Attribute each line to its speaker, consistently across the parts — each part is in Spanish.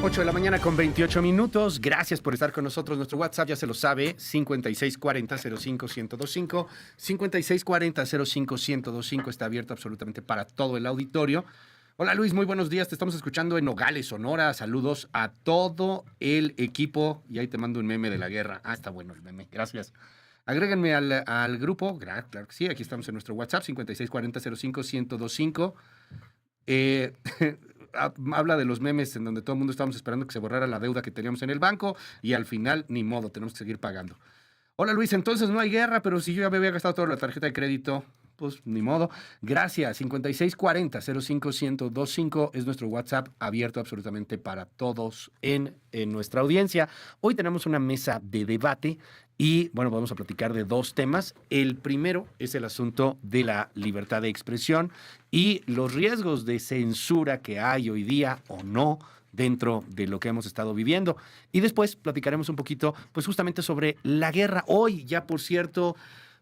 Speaker 1: 8 de la mañana con 28 minutos. Gracias por estar con nosotros. Nuestro WhatsApp ya se lo sabe, 5640-05-1025. 5640-05-1025 está abierto absolutamente para todo el auditorio. Hola Luis, muy buenos días. Te estamos escuchando en Nogales, Sonora. Saludos a todo el equipo. Y ahí te mando un meme de la guerra. Ah, está bueno el meme. Gracias. Agréguenme al grupo. Claro que sí, aquí estamos en nuestro WhatsApp, 5640-05-1025. Habla de los memes en donde todo el mundo estábamos esperando que se borrara la deuda que teníamos en el banco y al final, ni modo, tenemos que seguir pagando. Hola Luis, entonces no hay guerra, pero si yo ya me había gastado toda la tarjeta de crédito, pues ni modo. Gracias, 5640-05-1025 es nuestro WhatsApp abierto absolutamente para todos en nuestra audiencia. Hoy tenemos una mesa de debate y, bueno, vamos a platicar de dos temas. El primero es el asunto de la libertad de expresión y los riesgos de censura que hay hoy día o no dentro de lo que hemos estado viviendo. Y después platicaremos un poquito, pues justamente sobre la guerra. Hoy ya, por cierto,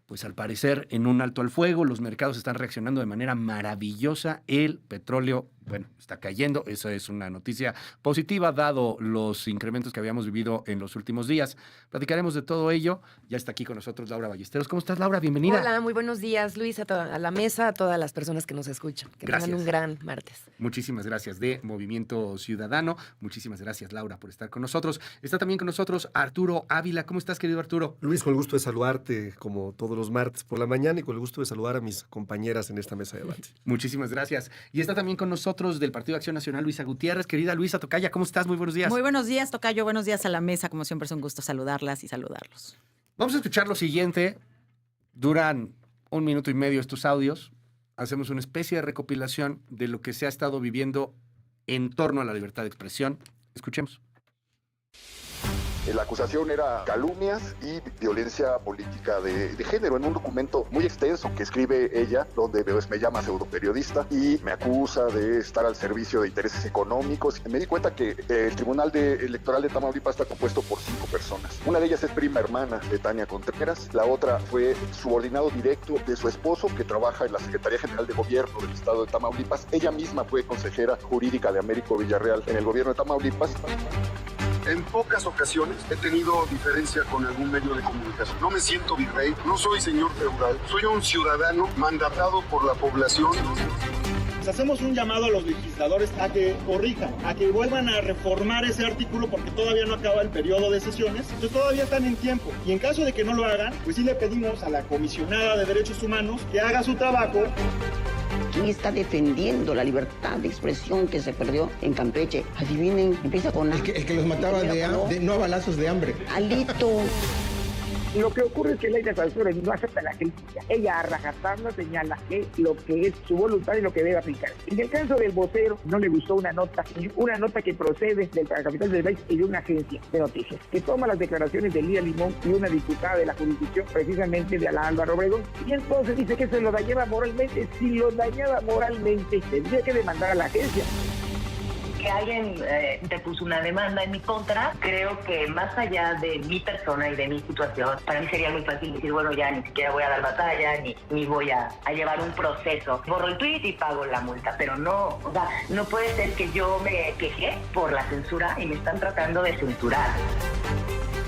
Speaker 1: pues al parecer en un alto al fuego, los mercados están reaccionando de manera maravillosa. El petróleo, bueno, está cayendo. Esa es una noticia positiva, dado los incrementos que habíamos vivido en los últimos días. Platicaremos de todo ello. Ya está aquí con nosotros Laura Ballesteros. ¿Cómo estás, Laura? Bienvenida.
Speaker 2: Hola, muy buenos días, Luis, a la mesa, a todas las personas que nos escuchan. Que
Speaker 1: Gracias.
Speaker 2: tengan un gran martes.
Speaker 1: Muchísimas gracias de Movimiento Ciudadano. Muchísimas gracias, Laura, por estar con nosotros. Está también con nosotros Arturo Ávila. ¿Cómo estás, querido Arturo?
Speaker 3: Luis, con el gusto de saludarte como todos los martes por la mañana y con el gusto de saludar a mis compañeras en esta mesa de debate.
Speaker 1: Muchísimas gracias. Y está también con nosotros del Partido de Acción Nacional, Luisa Gutiérrez. Querida Luisa Tocaya, ¿cómo estás? Muy buenos días.
Speaker 4: Muy buenos días, Tocayo. Buenos días a la mesa. Como siempre es un gusto saludarlas y saludarlos.
Speaker 1: Vamos a escuchar lo siguiente. Duran 1 minuto y medio estos audios. Hacemos una especie de recopilación de lo que se ha estado viviendo en torno a la libertad de expresión. Escuchemos.
Speaker 5: La acusación era calumnias y violencia política de género, en un documento muy extenso que escribe ella, donde me llama pseudoperiodista y me acusa de estar al servicio de intereses económicos. Me di cuenta que el Tribunal Electoral de Tamaulipas está compuesto por 5 personas. Una de ellas es prima hermana de Tania Contreras, la otra fue subordinado directo de su esposo, que trabaja en la Secretaría General de Gobierno del Estado de Tamaulipas. Ella misma fue consejera jurídica de Américo Villarreal en el gobierno de Tamaulipas.
Speaker 6: En pocas ocasiones he tenido diferencia con algún medio de comunicación. No me siento virrey, no soy señor feudal, soy un ciudadano mandatado por la población.
Speaker 7: Hacemos un llamado a los legisladores a que corrijan, a que vuelvan a reformar ese artículo porque todavía no acaba el periodo de sesiones, entonces todavía están en tiempo. Y en caso de que no lo hagan, pues sí le pedimos a la comisionada de Derechos Humanos que haga su trabajo.
Speaker 8: ¿Quién está defendiendo la libertad de expresión que se perdió en Campeche? Adivinen, empieza con A.
Speaker 9: El que los mataba no a balazos de hambre.
Speaker 8: Alito.
Speaker 10: Lo que ocurre es que Laida Sansores no acepta la crítica. Ella a rajatabla señala que lo que es su voluntad y lo que debe aplicar. En el caso del vocero, no le gustó una nota que procede de la capital del país y de una agencia de noticias, que toma las declaraciones de Lía Limón y una diputada de la jurisdicción, precisamente de Álvaro Obregón, y entonces dice que se lo dañaba moralmente. Si lo dañaba moralmente, tendría que demandar a la agencia.
Speaker 11: Que alguien depuso una demanda en mi contra, creo que más allá de mi persona y de mi situación, para mí sería muy fácil decir, bueno, ya ni siquiera voy a dar batalla, ni voy a llevar un proceso. Borro el tweet y pago la multa, pero no, o sea, no puede ser que yo me quejé por la censura y me están tratando de censurar.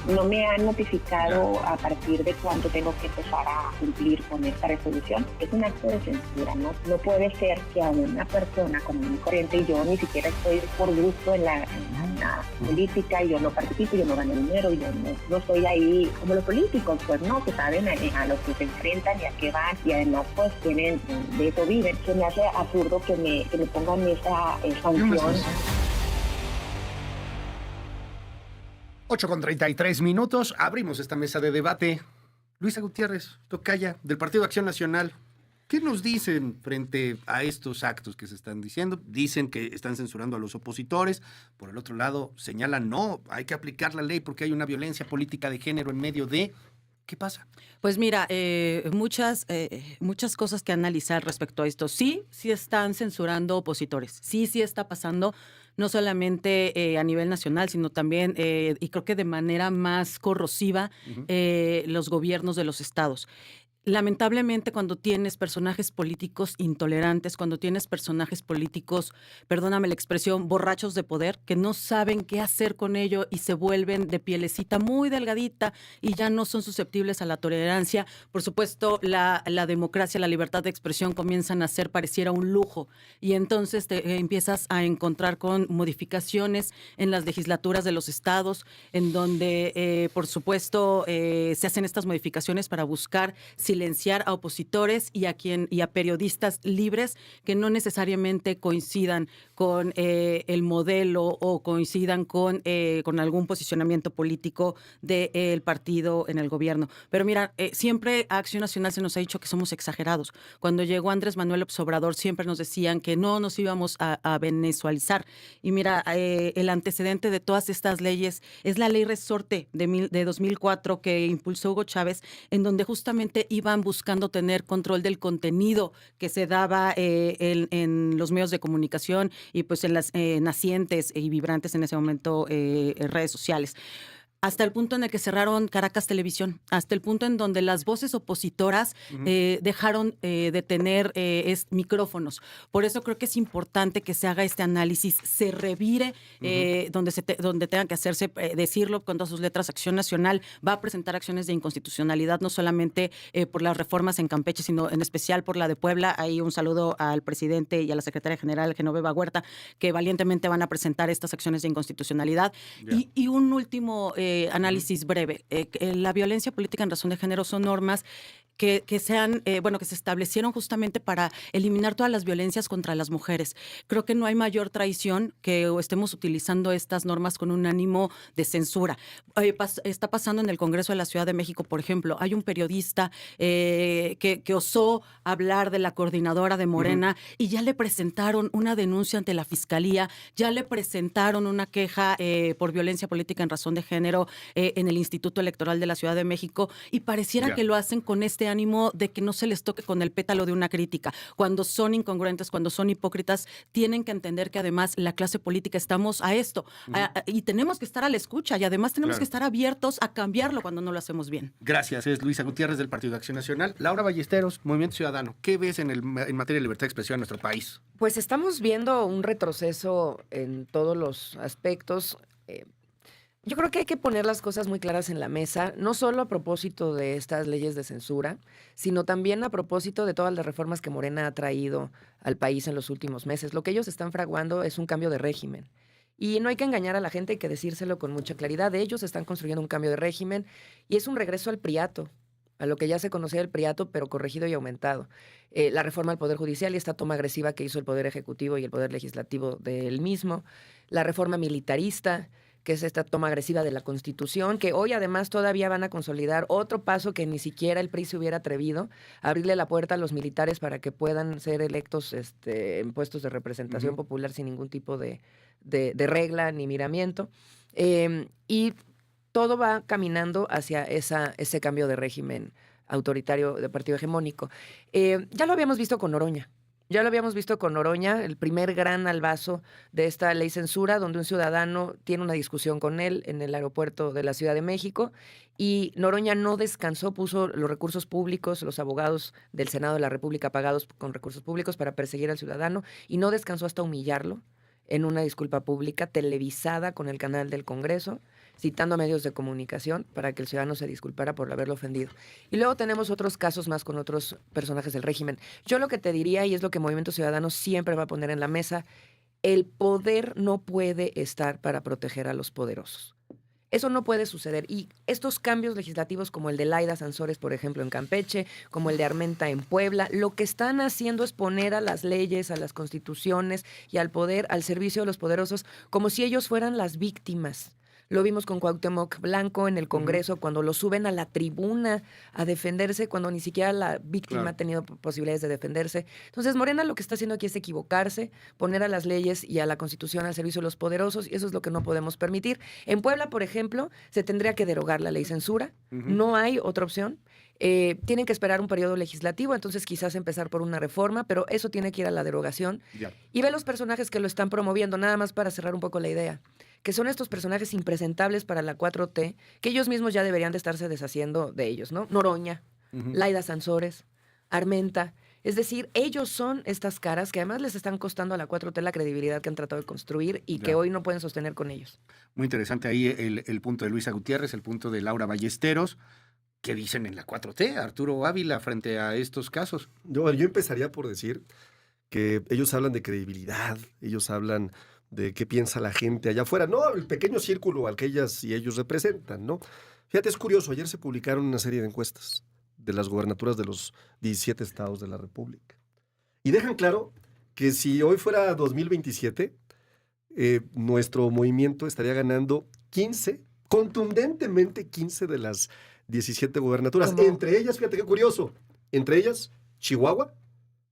Speaker 12: No me han notificado a partir de cuánto tengo que empezar a cumplir con esta resolución. Es un acto de censura, ¿no? No puede ser que a una persona común y corriente, y yo ni siquiera estoy por gusto en la política, y yo no participo, yo no gano dinero, yo no estoy ahí como los políticos, pues no, que saben a lo que se enfrentan y a qué van, y además pues tienen, de eso viven. Se me hace absurdo que me pongan esa sanción.
Speaker 1: 8 con 33 minutos. Abrimos esta mesa de debate. Luisa Gutiérrez Tocaya, del Partido de Acción Nacional. ¿Qué nos dicen frente a estos actos que se están diciendo? Dicen que están censurando a los opositores. Por el otro lado, señalan, no, hay que aplicar la ley porque hay una violencia política de género en medio de... ¿Qué pasa?
Speaker 4: Pues mira, muchas cosas que analizar respecto a esto. Sí están censurando opositores. Sí está pasando, no solamente a nivel nacional, sino también, y creo que de manera más corrosiva, los gobiernos de los estados. lamentablemente cuando tienes personajes políticos intolerantes, cuando tienes personajes políticos, perdóname la expresión, borrachos de poder, que no saben qué hacer con ello y se vuelven de pielecita muy delgadita y ya no son susceptibles a la tolerancia, por supuesto la democracia, la libertad de expresión comienzan a ser pareciera un lujo y entonces te empiezas a encontrar con modificaciones en las legislaturas de los estados, en donde por supuesto se hacen estas modificaciones para buscar silenciar a opositores y a periodistas libres que no necesariamente coincidan con el modelo o coincidan con algún posicionamiento político del partido en el gobierno. Pero mira, siempre a Acción Nacional se nos ha dicho que somos exagerados. Cuando llegó Andrés Manuel López Obrador siempre nos decían que no nos íbamos a venezualizar. Y mira, el antecedente de todas estas leyes es la ley resorte de 2004 que impulsó Hugo Chávez, en donde justamente iban buscando tener control del contenido que se daba en los medios de comunicación y pues en las nacientes y vibrantes en ese momento redes sociales. Hasta el punto en el que cerraron Caracas Televisión, hasta el punto en donde las voces opositoras dejaron de tener micrófonos. Por eso creo que es importante que se haga este análisis, se revire donde tenga que hacerse, decirlo con todas sus letras. Acción Nacional va a presentar acciones de inconstitucionalidad, no solamente por las reformas en Campeche, sino en especial por la de Puebla. Ahí un saludo al presidente y a la secretaria general, Genoveva Huerta, que valientemente van a presentar estas acciones de inconstitucionalidad. Y un último análisis breve. La violencia política en razón de género son normas que se establecieron justamente para eliminar todas las violencias contra las mujeres. Creo que no hay mayor traición que estemos utilizando estas normas con un ánimo de censura. Está pasando en el Congreso de la Ciudad de México, por ejemplo. Hay un periodista que osó hablar de la coordinadora de Morena y ya le presentaron una denuncia ante la Fiscalía, ya le presentaron una queja por violencia política en razón de género en el Instituto Electoral de la Ciudad de México y pareciera que lo hacen con este ánimo de que no se les toque con el pétalo de una crítica. Cuando son incongruentes, cuando son hipócritas, tienen que entender que además la clase política estamos a esto y tenemos que estar a la escucha y además tenemos que estar abiertos a cambiarlo cuando no lo hacemos bien.
Speaker 1: Gracias. Es Luisa Gutiérrez del Partido de Acción Nacional. Laura Ballesteros, Movimiento Ciudadano. ¿Qué ves en materia de libertad de expresión en nuestro país?
Speaker 2: Pues estamos viendo un retroceso en todos los aspectos. Yo creo que hay que poner las cosas muy claras en la mesa, no solo a propósito de estas leyes de censura, sino también a propósito de todas las reformas que Morena ha traído al país en los últimos meses. Lo que ellos están fraguando es un cambio de régimen. Y no hay que engañar a la gente, hay que decírselo con mucha claridad. Ellos están construyendo un cambio de régimen y es un regreso al priato, a lo que ya se conocía el priato, pero corregido y aumentado. La reforma al Poder Judicial y esta toma agresiva que hizo el Poder Ejecutivo y el Poder Legislativo del mismo. La reforma militarista, que es esta toma agresiva de la Constitución, que hoy además todavía van a consolidar otro paso que ni siquiera el PRI se hubiera atrevido, a abrirle la puerta a los militares para que puedan ser electos en puestos de representación popular sin ningún tipo de regla ni miramiento. Y todo va caminando hacia ese cambio de régimen autoritario de partido hegemónico. Ya lo habíamos visto con Noroña. Ya lo habíamos visto con Noroña, el primer gran albazo de esta ley censura, donde un ciudadano tiene una discusión con él en el aeropuerto de la Ciudad de México y Noroña no descansó, puso los recursos públicos, los abogados del Senado de la República pagados con recursos públicos para perseguir al ciudadano y no descansó hasta humillarlo en una disculpa pública televisada con el canal del Congreso, citando a medios de comunicación para que el ciudadano se disculpara por haberlo ofendido. Y luego tenemos otros casos más con otros personajes del régimen. Yo lo que te diría, y es lo que Movimiento Ciudadano siempre va a poner en la mesa, el poder no puede estar para proteger a los poderosos. Eso no puede suceder. Y estos cambios legislativos como el de Laida Sansores, por ejemplo, en Campeche, como el de Armenta en Puebla, lo que están haciendo es poner a las leyes, a las constituciones y al poder al servicio de los poderosos como si ellos fueran las víctimas. Lo vimos con Cuauhtémoc Blanco en el Congreso, cuando lo suben a la tribuna a defenderse, cuando ni siquiera la víctima ha tenido posibilidades de defenderse. Entonces, Morena lo que está haciendo aquí es equivocarse, poner a las leyes y a la Constitución al servicio de los poderosos, y eso es lo que no podemos permitir. En Puebla, por ejemplo, se tendría que derogar la ley censura. No hay otra opción. Tienen que esperar un periodo legislativo, entonces quizás empezar por una reforma, pero eso tiene que ir a la derogación. Y ve los personajes que lo están promoviendo, nada más para cerrar un poco la idea, que son estos personajes impresentables para la 4T, que ellos mismos ya deberían de estarse deshaciendo de ellos, ¿no? Noroña, Laida Sansores, Armenta. Es decir, ellos son estas caras que además les están costando a la 4T la credibilidad que han tratado de construir y que hoy no pueden sostener con ellos.
Speaker 1: Muy interesante ahí el punto de Luisa Gutiérrez, el punto de Laura Ballesteros. ¿Qué dicen en la 4T, Arturo Ávila, frente a estos casos?
Speaker 3: Yo empezaría por decir que ellos hablan de credibilidad, ellos hablan de qué piensa la gente allá afuera, no el pequeño círculo al que ellas y ellos representan, ¿no? Fíjate, es curioso, ayer se publicaron una serie de encuestas de las gobernaturas de los 17 estados de la República. Y dejan claro que si hoy fuera 2027, nuestro movimiento estaría ganando 15, contundentemente 15 de las 17 gobernaturas.
Speaker 2: ¿Cómo?
Speaker 3: Entre ellas, fíjate qué curioso, entre ellas, Chihuahua,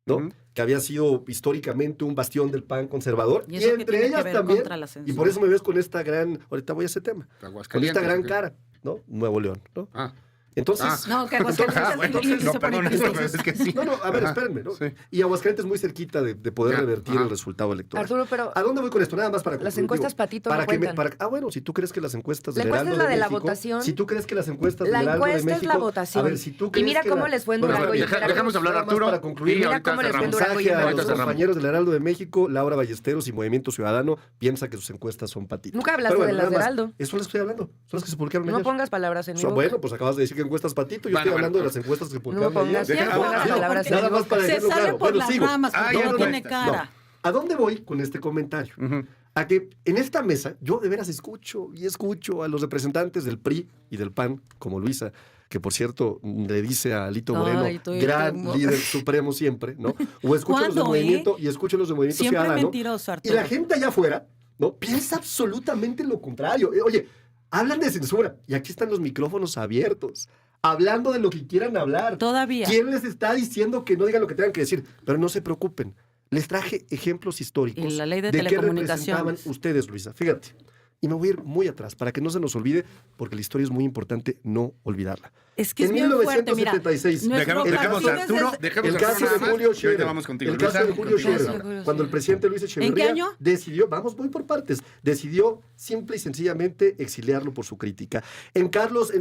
Speaker 3: ¿no? Que había sido históricamente un bastión del PAN conservador.
Speaker 4: Y
Speaker 3: Y,
Speaker 4: eso que
Speaker 3: entre
Speaker 4: tiene que
Speaker 3: ellas
Speaker 4: ver
Speaker 3: también,
Speaker 4: contra la
Speaker 3: y
Speaker 4: censura.
Speaker 3: por eso me ves con esta gran, ahorita voy a ese tema, con
Speaker 1: Aguascalientes,
Speaker 3: esta gran
Speaker 1: ¿ok?
Speaker 3: cara, ¿no? Nuevo León, ¿no?
Speaker 1: Ah.
Speaker 3: Entonces,
Speaker 2: No, que Aguascalientes
Speaker 1: bueno,
Speaker 2: es el-
Speaker 1: no, perdón, es que sí.
Speaker 3: no, a ver,
Speaker 1: Ajá,
Speaker 3: espérenme, ¿no?
Speaker 1: sí.
Speaker 3: Y Aguascalientes muy cerquita de poder
Speaker 1: Ya,
Speaker 3: revertir
Speaker 1: ajá.
Speaker 3: el resultado electoral.
Speaker 2: Arturo, pero
Speaker 3: ¿A dónde voy con esto? Nada más para
Speaker 2: las
Speaker 3: concluir,
Speaker 2: encuestas
Speaker 3: digo,
Speaker 2: Patito
Speaker 3: para
Speaker 2: no
Speaker 3: que
Speaker 2: cuentan.
Speaker 3: bueno, si tú crees que las encuestas
Speaker 2: La
Speaker 3: del
Speaker 2: encuesta
Speaker 3: Heraldo
Speaker 2: es la de la
Speaker 3: México,
Speaker 2: votación.
Speaker 3: si tú crees que las encuestas
Speaker 2: La
Speaker 3: del Heraldo de
Speaker 2: encuesta es
Speaker 3: México,
Speaker 2: la votación.
Speaker 3: a ver, si tú
Speaker 2: Y
Speaker 3: crees
Speaker 2: mira
Speaker 3: que
Speaker 2: cómo les fue en
Speaker 3: Bueno,
Speaker 2: Durango y en
Speaker 3: espérame,
Speaker 2: Veracruz.
Speaker 1: Dejamos hablar a
Speaker 3: nada más
Speaker 1: Arturo
Speaker 3: para concluir.
Speaker 1: y
Speaker 2: Mira
Speaker 1: ahorita
Speaker 2: cómo les fue en
Speaker 1: cerramos.
Speaker 2: Durango y
Speaker 3: Mensaje
Speaker 2: en
Speaker 3: a
Speaker 1: Ahorita
Speaker 3: los
Speaker 1: cerramos.
Speaker 3: compañeros del Heraldo de México, Laura Ballesteros y Movimiento Ciudadano piensa que sus encuestas son patitos.
Speaker 2: Nunca hablaste
Speaker 3: Pero bueno,
Speaker 2: de las
Speaker 3: nada más,
Speaker 2: de Heraldo.
Speaker 3: Eso les estoy hablando. Son las que se publicaron
Speaker 2: No
Speaker 3: ayer.
Speaker 2: pongas palabras en mi boca.
Speaker 3: Bueno, pues acabas de decir que encuestas patito. Yo
Speaker 1: Bueno,
Speaker 3: estoy hablando
Speaker 1: bueno.
Speaker 3: de las encuestas que se
Speaker 2: No
Speaker 3: publicaron
Speaker 2: pongas
Speaker 3: ayer.
Speaker 2: tiempo,
Speaker 3: Nada
Speaker 2: palabras en
Speaker 3: nada
Speaker 2: mi
Speaker 3: más
Speaker 2: boca.
Speaker 3: para
Speaker 4: Se
Speaker 3: dejarlo
Speaker 4: sale
Speaker 3: claro.
Speaker 4: por
Speaker 3: Bueno,
Speaker 4: las
Speaker 3: sigo.
Speaker 4: ramas porque
Speaker 1: ya
Speaker 4: no
Speaker 1: no
Speaker 4: tiene
Speaker 1: está.
Speaker 4: cara.
Speaker 3: ¿A dónde voy con este comentario?
Speaker 1: Ujú.
Speaker 3: A que en esta mesa yo de veras escucho a los representantes del PRI y del PAN, como Luisa, que por cierto le dice a Alito Moreno,
Speaker 4: Ay, tú
Speaker 3: gran
Speaker 4: como-
Speaker 3: líder supremo siempre, ¿no? O escucho los de
Speaker 4: ¿Cuándo,
Speaker 3: Movimiento y escucho los de Movimiento
Speaker 4: Siempre
Speaker 3: Ciudadano.
Speaker 4: mentiroso,
Speaker 3: Y
Speaker 4: Arturo.
Speaker 3: la gente allá afuera, ¿no? Piensa absolutamente lo contrario. Oye, hablan de censura y aquí están los micrófonos abiertos, hablando de lo que quieran hablar.
Speaker 4: Todavía.
Speaker 3: ¿Quién les está diciendo que no digan lo que tengan que decir? Pero no se preocupen. Les traje ejemplos históricos
Speaker 4: Y la ley de
Speaker 3: qué
Speaker 4: telecomunicaciones.
Speaker 3: representaban ustedes, Luisa. Fíjate. Y me voy a ir muy atrás para que no se nos olvide, porque la historia es muy importante no olvidarla.
Speaker 4: Es que es
Speaker 3: En
Speaker 4: bien fuerte, mira.
Speaker 3: 1976,
Speaker 4: nuestro
Speaker 1: Dejemos
Speaker 4: partido
Speaker 1: a Arturo,
Speaker 4: desde-
Speaker 1: dejemos
Speaker 3: el
Speaker 1: a
Speaker 3: caso
Speaker 1: Arturo
Speaker 3: de
Speaker 1: nada más,
Speaker 3: Julio
Speaker 1: y ahorita
Speaker 3: Scherer,
Speaker 1: vamos contigo.
Speaker 3: el caso
Speaker 1: Luisa,
Speaker 3: de Julio
Speaker 1: contigo.
Speaker 3: Scherer, cuando el presidente Luis Echeverría
Speaker 4: año?
Speaker 3: decidió, voy por partes, decidió simple y sencillamente exiliarlo por su crítica. En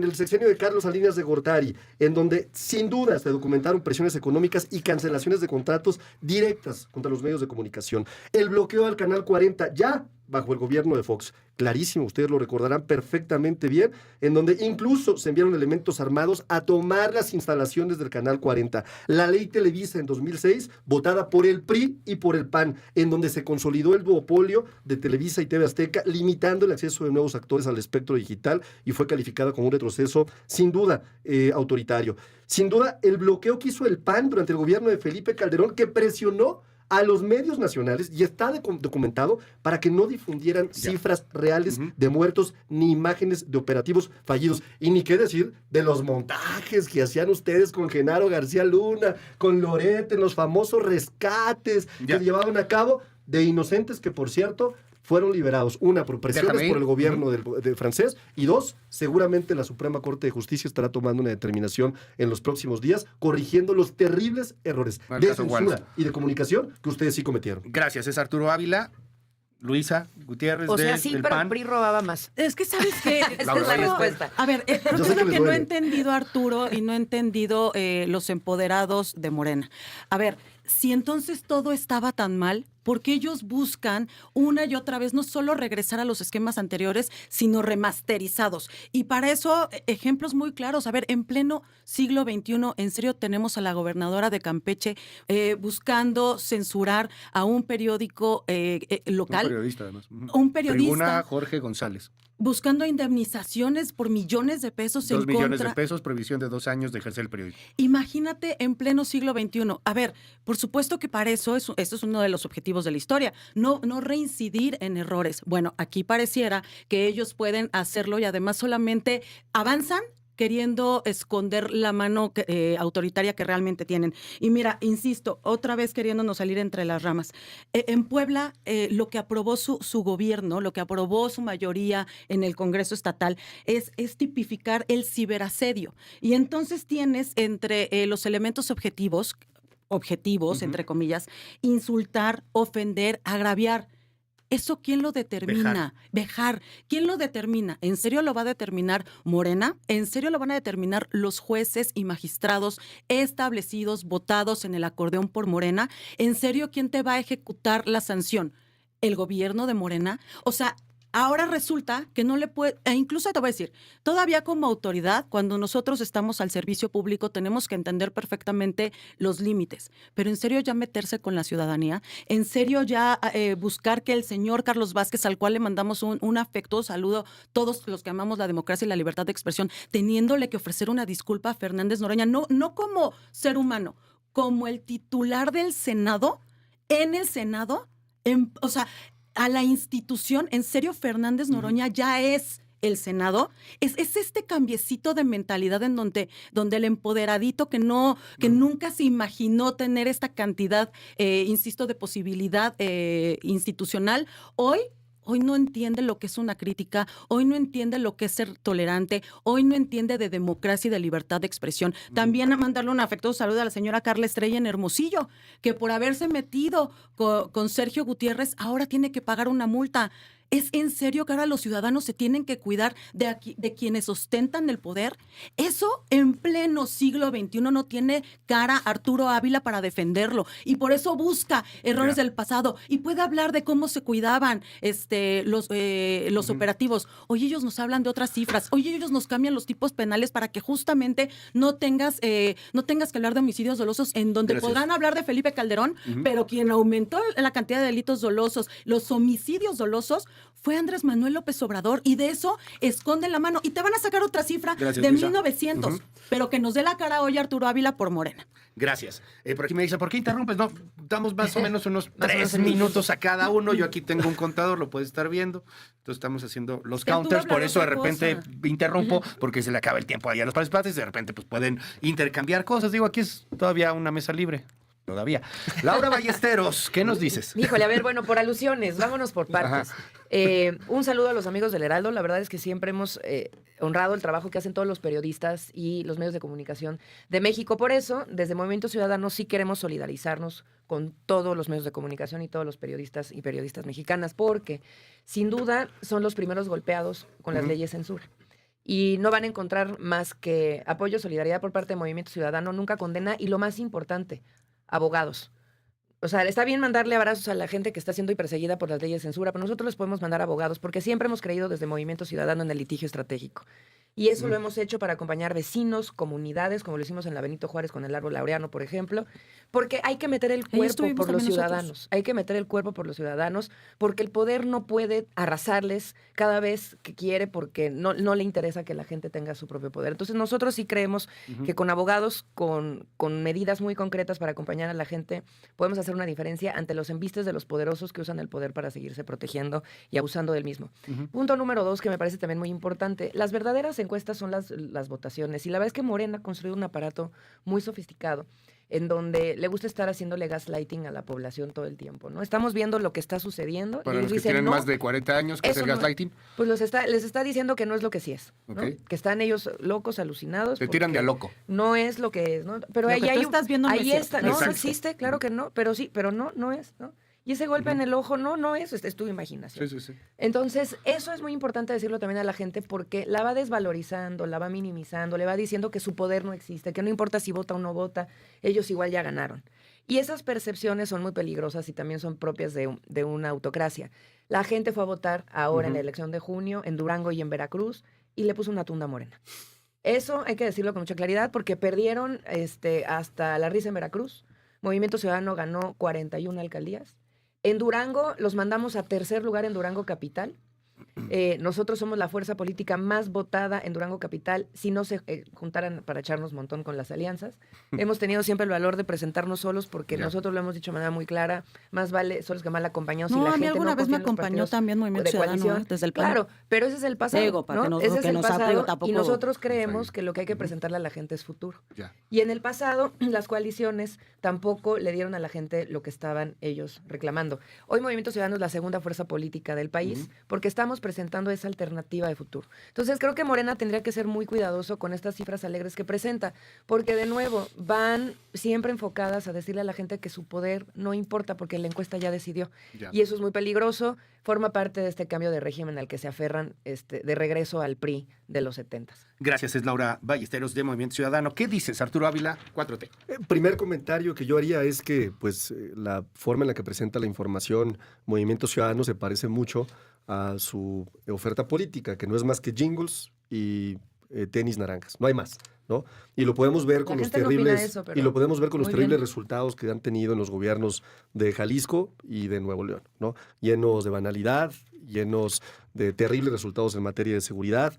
Speaker 3: el sexenio de Carlos Salinas de Gortari, en donde sin duda se documentaron presiones económicas y cancelaciones de contratos directas contra los medios de comunicación. El bloqueo al Canal 40, ya bajo el gobierno de Fox. Clarísimo, ustedes lo recordarán perfectamente bien, en donde incluso se enviaron elementos armados a tomar las instalaciones del Canal 40. La ley Televisa en 2006, votada por el PRI y por el PAN, en donde se consolidó el duopolio de Televisa y TV Azteca, limitando el acceso de nuevos actores al espectro digital, y fue calificada como un retroceso sin duda autoritario. Sin duda, el bloqueo que hizo el PAN durante el gobierno de Felipe Calderón, que presionó a los medios nacionales, y está documentado, para que no difundieran cifras reales de muertos ni imágenes de operativos fallidos. Y ni qué decir de los montajes que hacían ustedes con Genaro García Luna, con Lorete, en los famosos rescates que llevaban a cabo de inocentes que, por cierto, fueron liberados. Una, por presiones
Speaker 1: Déjame ir.
Speaker 3: por el gobierno del francés, y dos, seguramente la Suprema Corte de Justicia estará tomando una determinación en los próximos días, corrigiendo los terribles errores
Speaker 1: El
Speaker 3: de
Speaker 1: caso
Speaker 3: censura
Speaker 1: Walsh.
Speaker 3: y de comunicación que ustedes sí cometieron.
Speaker 1: Gracias, es Arturo Ávila. Luisa Gutiérrez
Speaker 2: O sea,
Speaker 1: del
Speaker 2: sí,
Speaker 1: del
Speaker 2: pero
Speaker 1: PAN.
Speaker 2: el PRI robaba más.
Speaker 4: Es que, ¿sabes qué?
Speaker 2: Esa es la
Speaker 1: verdad es-
Speaker 2: respuesta.
Speaker 4: A ver, creo
Speaker 3: Yo
Speaker 4: que
Speaker 3: sé
Speaker 4: es
Speaker 3: que
Speaker 4: lo
Speaker 3: les
Speaker 4: que no ha
Speaker 3: duele.
Speaker 4: entendido Arturo y no ha entendido los empoderados de Morena. A ver, si entonces todo estaba tan mal, ¿por qué ellos buscan una y otra vez no solo regresar a los esquemas anteriores, sino remasterizados? Y para eso, ejemplos muy claros. A ver, en pleno siglo XXI, en serio tenemos a la gobernadora de Campeche buscando censurar a un periódico local.
Speaker 1: Un periodista, además.
Speaker 4: Un periodista.
Speaker 1: Tribuna Jorge González.
Speaker 4: Buscando indemnizaciones por millones de pesos
Speaker 1: 2
Speaker 4: en
Speaker 1: millones
Speaker 4: contra.
Speaker 1: de pesos, previsión de 2 años de ejercer el periodismo.
Speaker 4: Imagínate en pleno siglo XXI. A ver, por supuesto que para eso, eso es uno de los objetivos de la historia, no reincidir en errores. Bueno, aquí pareciera que ellos pueden hacerlo y además solamente avanzan queriendo esconder la mano autoritaria que realmente tienen. Y mira, insisto, otra vez queriéndonos salir entre las ramas. En Puebla, lo que aprobó su gobierno, lo que aprobó su mayoría en el Congreso Estatal, es tipificar el ciberasedio. Y entonces tienes entre los elementos objetivos, entre comillas, insultar, ofender, agraviar. ¿Eso quién lo determina? Vejar. ¿Quién lo determina? ¿En serio lo va a determinar Morena? ¿En serio lo van a determinar los jueces y magistrados establecidos, votados en el acordeón por Morena? ¿En serio quién te va a ejecutar la sanción? ¿El gobierno de Morena? O sea, ahora resulta que no le puede, e incluso te voy a decir, todavía como autoridad, cuando nosotros estamos al servicio público, tenemos que entender perfectamente los límites. Pero en serio ya meterse con la ciudadanía, en serio ya buscar que el señor Carlos Vázquez, al cual le mandamos un afectuoso saludo, todos los que amamos la democracia y la libertad de expresión, teniéndole que ofrecer una disculpa a Fernández Noroña, no como ser humano, como el titular del Senado, en el Senado, o sea, a la institución, en serio, Fernández Noroña ya es el Senado. Es este cambiecito de mentalidad en donde el empoderadito que nunca se imaginó tener esta cantidad, insisto, de posibilidad institucional, hoy no entiende lo que es una crítica, hoy no entiende lo que es ser tolerante, hoy no entiende de democracia y de libertad de expresión. También a mandarle un afectuoso saludo a la señora Carla Estrella en Hermosillo, que por haberse metido con Sergio Gutiérrez ahora tiene que pagar una multa. ¿Es en serio que ahora los ciudadanos se tienen que cuidar de quienes ostentan el poder? Eso en pleno siglo XXI no tiene cara Arturo Ávila para defenderlo y por eso busca errores del pasado y puede hablar de cómo se cuidaban los operativos. Hoy ellos nos hablan de otras cifras. Hoy ellos nos cambian los tipos penales para que justamente no tengas que hablar de homicidios dolosos, en donde podrán hablar de Felipe Calderón, pero quien aumentó la cantidad de delitos dolosos, los homicidios dolosos, fue Andrés Manuel López Obrador, y de eso esconden la mano. Y te van a sacar otra cifra de
Speaker 1: Luisa.
Speaker 4: 1900, pero que nos dé la cara hoy Arturo Ávila por Morena.
Speaker 1: Gracias. Por aquí me dice, ¿por qué interrumpes? No, damos más o menos unos 3 minutos a cada uno. Yo aquí tengo un contador, lo puedes estar viendo. Entonces estamos haciendo los counters, por eso de repente interrumpo, porque se le acaba el tiempo ahí a los participantes. De repente pues pueden intercambiar cosas. Digo, aquí es todavía una mesa libre. Todavía. Laura Ballesteros, ¿qué nos dices?
Speaker 2: Híjole, a ver, bueno, por alusiones, vámonos por partes. Un saludo a los amigos del Heraldo. La verdad es que siempre hemos honrado el trabajo que hacen todos los periodistas y los medios de comunicación de México. Por eso, desde Movimiento Ciudadano sí queremos solidarizarnos con todos los medios de comunicación y todos los periodistas y periodistas mexicanas, porque sin duda son los primeros golpeados con las leyes de censura. Y no van a encontrar más que apoyo, solidaridad por parte de Movimiento Ciudadano, nunca condena, y lo más importante, abogados. O sea, está bien mandarle abrazos a la gente que está siendo perseguida por las leyes de censura, pero nosotros les podemos mandar abogados porque siempre hemos creído desde Movimiento Ciudadano en el litigio estratégico. Y eso lo hemos hecho para acompañar vecinos, comunidades, como lo hicimos en la Benito Juárez con el Árbol Laureano, por ejemplo, porque hay que meter el cuerpo por los ciudadanos. Hay que meter el cuerpo por los ciudadanos, porque el poder no puede arrasarles cada vez que quiere, porque no le interesa que la gente tenga su propio poder. Entonces nosotros sí creemos que con abogados, con medidas muy concretas para acompañar a la gente, podemos hacer una diferencia ante los embistes de los poderosos que usan el poder para seguirse protegiendo y abusando del mismo. Punto número 2, que me parece también muy importante. Las verdaderas encuestas son las votaciones, y la verdad es que Morena ha construido un aparato muy sofisticado en donde le gusta estar haciéndole gaslighting a la población todo el tiempo, ¿no? Estamos viendo lo que está sucediendo.
Speaker 1: Para
Speaker 2: y
Speaker 1: los que
Speaker 2: dicen,
Speaker 1: tienen
Speaker 2: no,
Speaker 1: más de 40 años, ¿qué es el gaslighting?
Speaker 2: Pues les está diciendo que no es lo que sí es, ¿no?
Speaker 1: Okay.
Speaker 2: Que están ellos locos, alucinados.
Speaker 1: Te tiran de a loco.
Speaker 2: No es lo que es, ¿no? Pero
Speaker 4: lo
Speaker 2: ahí
Speaker 4: que tú estás viendo
Speaker 2: ahí
Speaker 4: no es
Speaker 2: está,
Speaker 4: cierto.
Speaker 2: no existe, claro que no, pero sí, pero no es, ¿no? Y ese golpe en el ojo no es tu imaginación.
Speaker 1: Sí.
Speaker 2: Entonces, eso es muy importante decirlo también a la gente, porque la va desvalorizando, la va minimizando, le va diciendo que su poder no existe, que no importa si vota o no vota, ellos igual ya ganaron. Y esas percepciones son muy peligrosas y también son propias de una autocracia. La gente fue a votar ahora en la elección de junio, en Durango y en Veracruz, y le puso una tunda Morena. Eso hay que decirlo con mucha claridad, porque perdieron hasta la risa en Veracruz. Movimiento Ciudadano ganó 41 alcaldías. En Durango los mandamos a tercer lugar en Durango Capital. Nosotros somos la fuerza política más votada en Durango Capital, si no se juntaran para echarnos montón con las alianzas. Hemos tenido siempre el valor de presentarnos solos, porque nosotros lo hemos dicho de manera muy clara, más vale solos que mal acompañados.
Speaker 4: No,
Speaker 2: y la
Speaker 4: a mí
Speaker 2: gente
Speaker 4: alguna vez me acompañó también Movimiento Ciudadano, desde el PAN.
Speaker 2: Claro, pero ese es el pasado.
Speaker 4: Digo, para
Speaker 2: ¿no?
Speaker 4: que
Speaker 2: Ese es el pasado,
Speaker 4: tampoco,
Speaker 2: y nosotros creemos que lo que hay que presentarle a la gente es futuro. Y en el pasado, las coaliciones tampoco le dieron a la gente lo que estaban ellos reclamando. Hoy Movimiento Ciudadano es la segunda fuerza política del país, porque estamos presentando esa alternativa de futuro. Entonces creo que Morena tendría que ser muy cuidadoso con estas cifras alegres que presenta, porque de nuevo van siempre enfocadas a decirle a la gente que su poder no importa, porque la encuesta ya decidió. Y eso es muy peligroso. forma parte de este cambio de régimen al que se aferran de regreso al PRI de los 70s.
Speaker 1: Gracias, es Laura Ballesteros de Movimiento Ciudadano. ¿Qué dices, Arturo Ávila, 4T?
Speaker 3: El primer comentario que yo haría es que pues, la forma en la que presenta la información Movimiento Ciudadano se parece mucho a su oferta política, que no es más que jingles y tenis naranjas, no hay más, ¿no? Y lo podemos ver con los terribles resultados que han tenido en los gobiernos de Jalisco y de Nuevo León, ¿no? Llenos de banalidad, llenos de terribles resultados en materia de seguridad,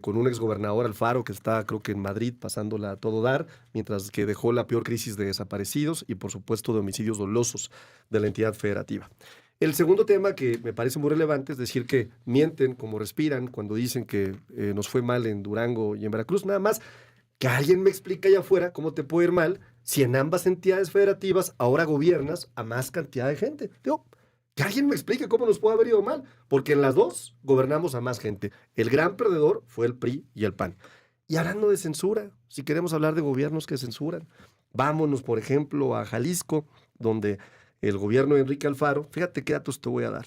Speaker 3: con un exgobernador Alfaro que está, creo que en Madrid, pasándola a todo dar, mientras que dejó la peor crisis de desaparecidos y, por supuesto, de homicidios dolosos de la entidad federativa. El segundo tema que me parece muy relevante es decir que mienten como respiran cuando dicen que nos fue mal en Durango y en Veracruz. Nada más que alguien me explique allá afuera cómo te puede ir mal si en ambas entidades federativas ahora gobiernas a más cantidad de gente. Digo, que alguien me explique cómo nos puede haber ido mal, porque en las dos gobernamos a más gente. El gran perdedor fue el PRI y el PAN. Y hablando de censura, si queremos hablar de gobiernos que censuran, vámonos, por ejemplo, a Jalisco, donde el gobierno de Enrique Alfaro, fíjate qué datos te voy a dar.